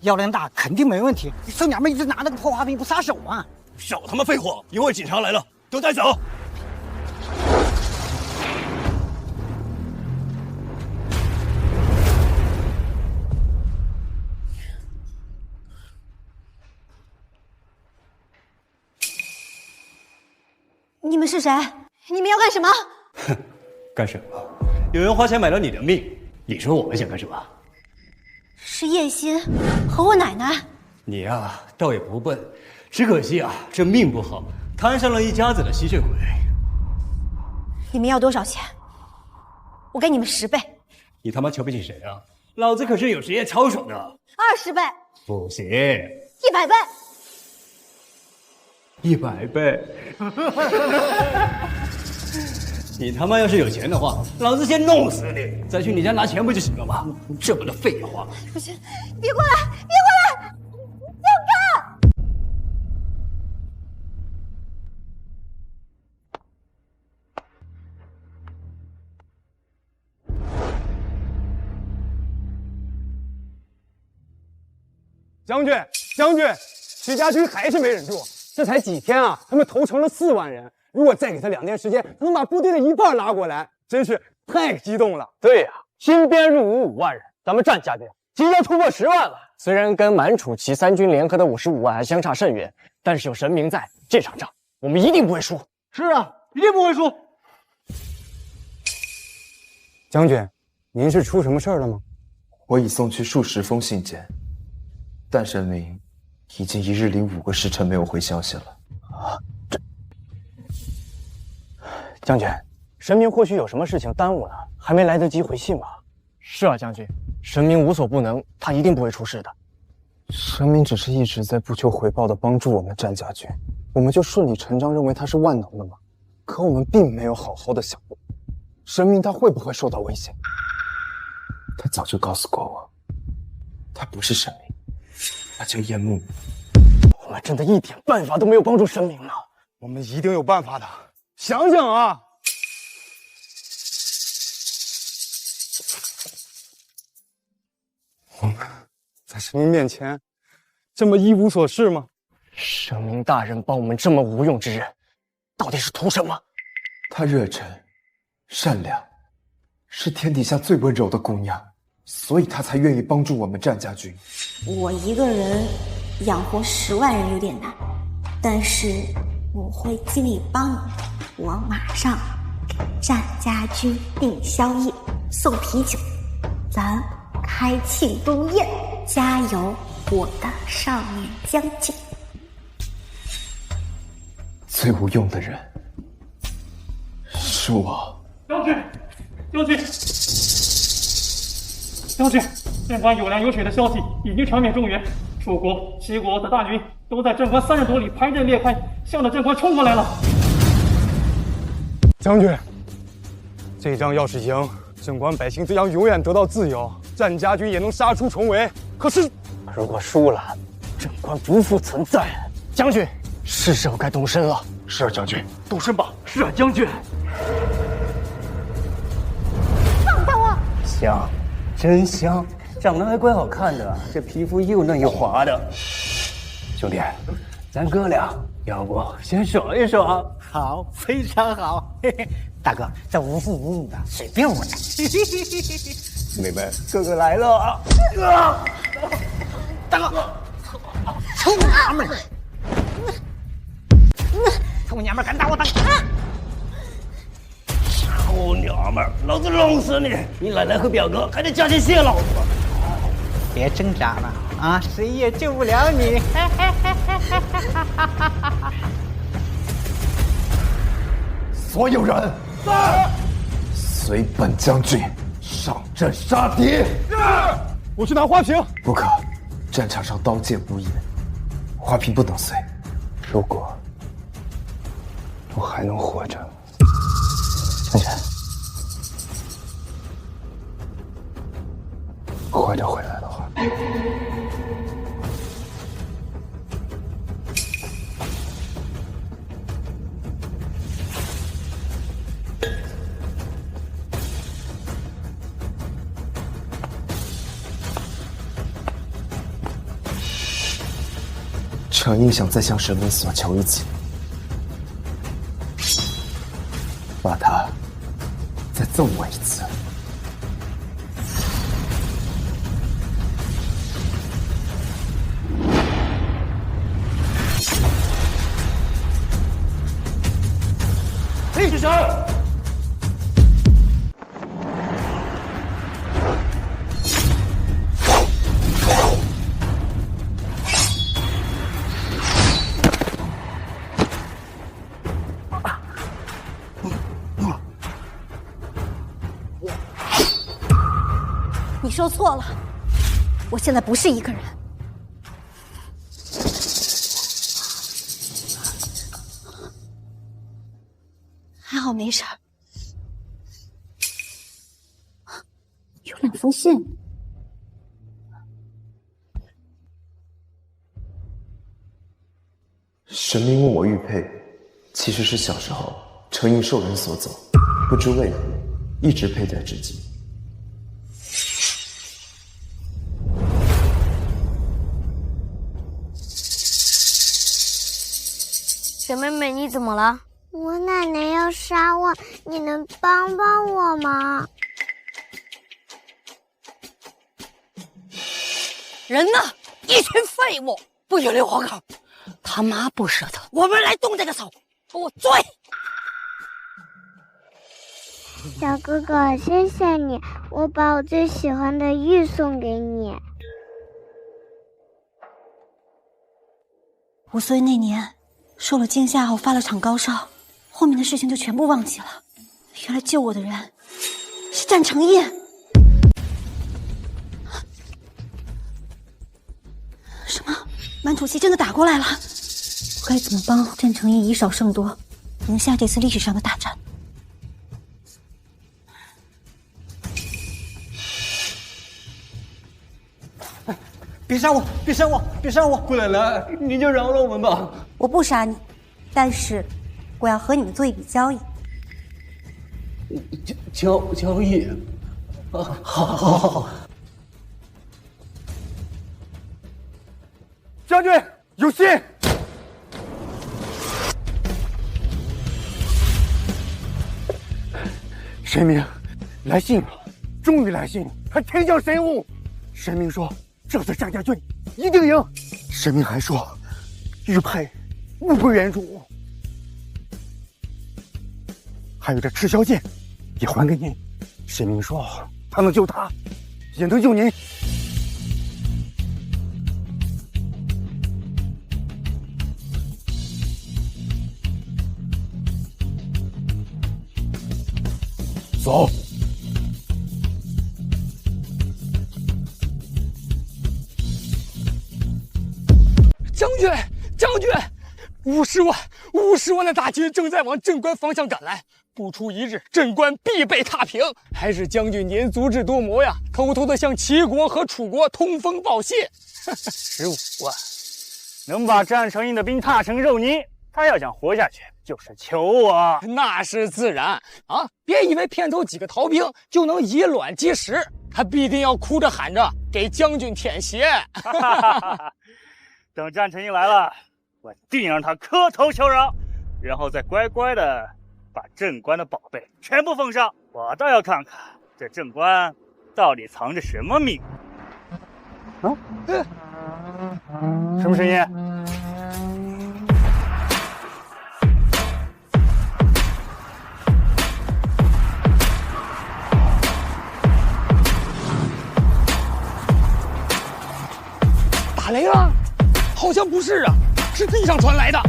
药量大，肯定没问题。这娘们一直拿那个破花瓶不撒手啊！少他妈废话！一会儿警察来了，给我带走。你们是谁？你们要干什么？哼，干什么？有人花钱买了你的命，你说我们想干什么？是叶心和我奶奶。你呀，倒也不笨，只可惜啊，这命不好，摊上了一家子的吸血鬼。你们要多少钱？我给你们10倍。你他妈瞧不起谁啊？老子可是有职业操守的。20倍。不行。100倍。100倍！你他妈要是有钱的话，老子先弄死你，再去你家拿钱不就行了吗？这么多废话！不行，别过来，别过来！放开！将军，将军，徐家军还是没忍住。这才几天啊，他们投诚了4万人。如果再给他2天时间，他能把部队的一半拉过来，真是太激动了。对呀，新编入伍5万人，咱们战家军即将突破10万了。虽然跟满楚齐3军联合的55万还相差甚远，但是有神明在，这场仗我们一定不会输。是啊，一定不会输。将军，您是出什么事儿了吗？我已送去数十封信件，但神明已经1日0 5个时辰没有回消息了。将军，神明或许有什么事情耽误了，还没来得及回信吧？是啊，将军，神明无所不能，他一定不会出事的。神明只是一直在不求回报地帮助我们战家军，我们就顺理成章认为他是万能的吗？可我们并没有好好的想过，神明他会不会受到威胁？他早就告诉过我，他不是神明，他叫燕木。我们真的一点办法都没有帮助神明吗？我们一定有办法的，想想啊！我们在神明面前这么一无所事吗？神明大人帮我们这么无用之人，到底是图什么？她热忱、善良，是天底下最温柔的姑娘，所以她才愿意帮助我们战家军。我一个人养活10万人有点难，但是我会尽力帮你。我马上给战家军订宵夜、送啤酒，咱开庆功宴，加油，我的少年将军！最无用的人是我。将军，将军，将军，镇关有粮有水的消息已经传遍中原，楚国、齐国的大军都在镇关30多里排阵裂开，向着镇关冲过来了。将军，这仗要是赢，镇关百姓就将永远得到自由，战家军也能杀出重围。可是，如果输了，镇关不复存在。将军，是时候该动身了。是啊，将军，动身吧。是啊，将军。放开我！香，真香，长得还怪好看的，这皮肤又嫩又滑的。兄弟，咱哥俩要不先爽一爽？好，非常好。嘿嘿，大哥，这无父无母的，随便我来。妹妹，哥哥来了。大哥，臭娘们儿！臭娘们儿敢打我大哥！臭娘们儿，老子弄死你！你奶奶和表哥还得加钱谢老子！别挣扎了啊，谁也救不了你！所有人，随本将军上阵杀敌！我去拿花瓶。不可，战场上刀剑无眼，花瓶不能碎。如果我还能活着，将军，活着回来的话，程印想再向神明索求一次，把他再揍我一次。立起身！你说错了，我现在不是一个人。还好没事儿。有2封信。神明问我玉佩，其实是小时候程印受人所走，不知为何一直佩戴至今。小妹妹，你怎么了？我奶奶要杀我，你能帮帮我吗？人呢？一群废物，不许留活口！他妈不舍得，我们来动这个手，给我追！小哥哥，谢谢你，我把我最喜欢的玉送给你。5岁那年，受了惊吓后发了场高烧，后面的事情就全部忘记了。原来救我的人是战成印。什么？满楚旗真的打过来了？我该怎么帮战成印以少胜多，赢下这次历史上的大战？别杀我！别杀我！别杀我！顾奶奶，您就饶了我们吧。我不杀你，但是我要和你们做一笔交易。交易？好。将军有信。神明来信了，终于来信了，还天降神物。神明说这次战家军一定赢。神明还说玉佩物归原主，还有这赤霄剑也还给您。神明说他能救他，也能救您。走。将军，50万的大军正在往镇关方向赶来，不出一日，镇关必被踏平。还是将军您足智多谋呀，偷偷的向齐国和楚国通风报信。15万，能把战成印的兵踏成肉泥。他要想活下去，就是求我。那是自然啊！别以为骗走几个逃兵就能以卵击石，他必定要哭着喊着给将军舔鞋。等战成印来了，我定让他磕头求饶，然后再乖乖的把镇关的宝贝全部奉上。我倒要看看这镇关到底藏着什么秘密。什么声音？打雷了？好像不是啊，是地上传来的。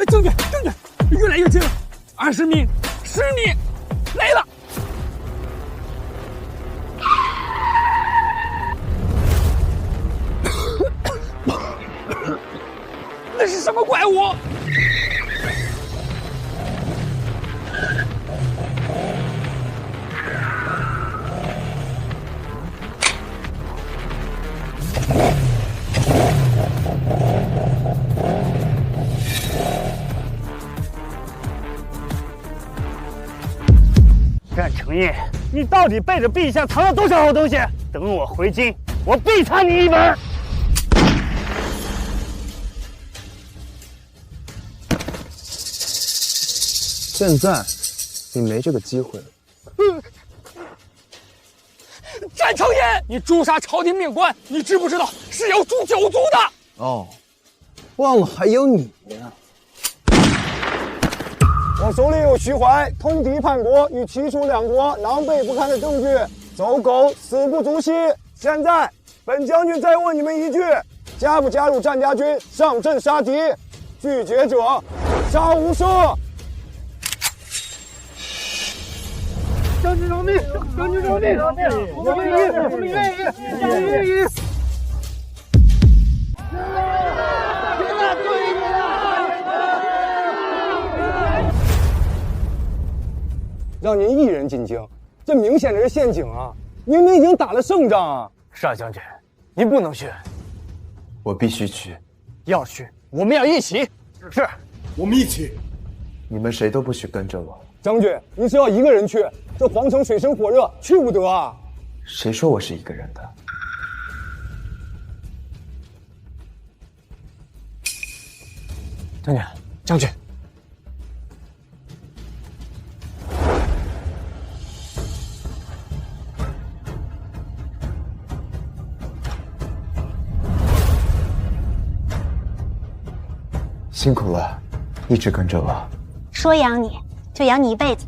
将军，越来越近了，20米、10米，来了！那是什么怪物？战成印，你到底背着陛下藏了多少好东西？等我回京，我必查你一本。现在你没这个机会了。战成印，你诛杀朝廷命官，你知不知道是要诛9族的？哦，忘了还有你呀！我手里有徐怀通敌叛国，与齐楚两国狼狈不堪的证据，走狗死不足惜。现在，本将军再问你们一句：加不加入战家军上阵杀敌？拒绝者，杀无赦。将军饶命！将军饶命！我们愿意，我们愿意，我们愿意。让您一人进京，这明显的是陷阱啊！明明已经打了胜仗啊！是啊，将军，您不能去。我必须去。要去，我们要一起。是，我们一起。你们谁都不许跟着我。将军，您是要一个人去？这皇城水深火热，去不得啊！谁说我是一个人的？将军，将军。辛苦了，一直跟着我。说养你就养你一辈子。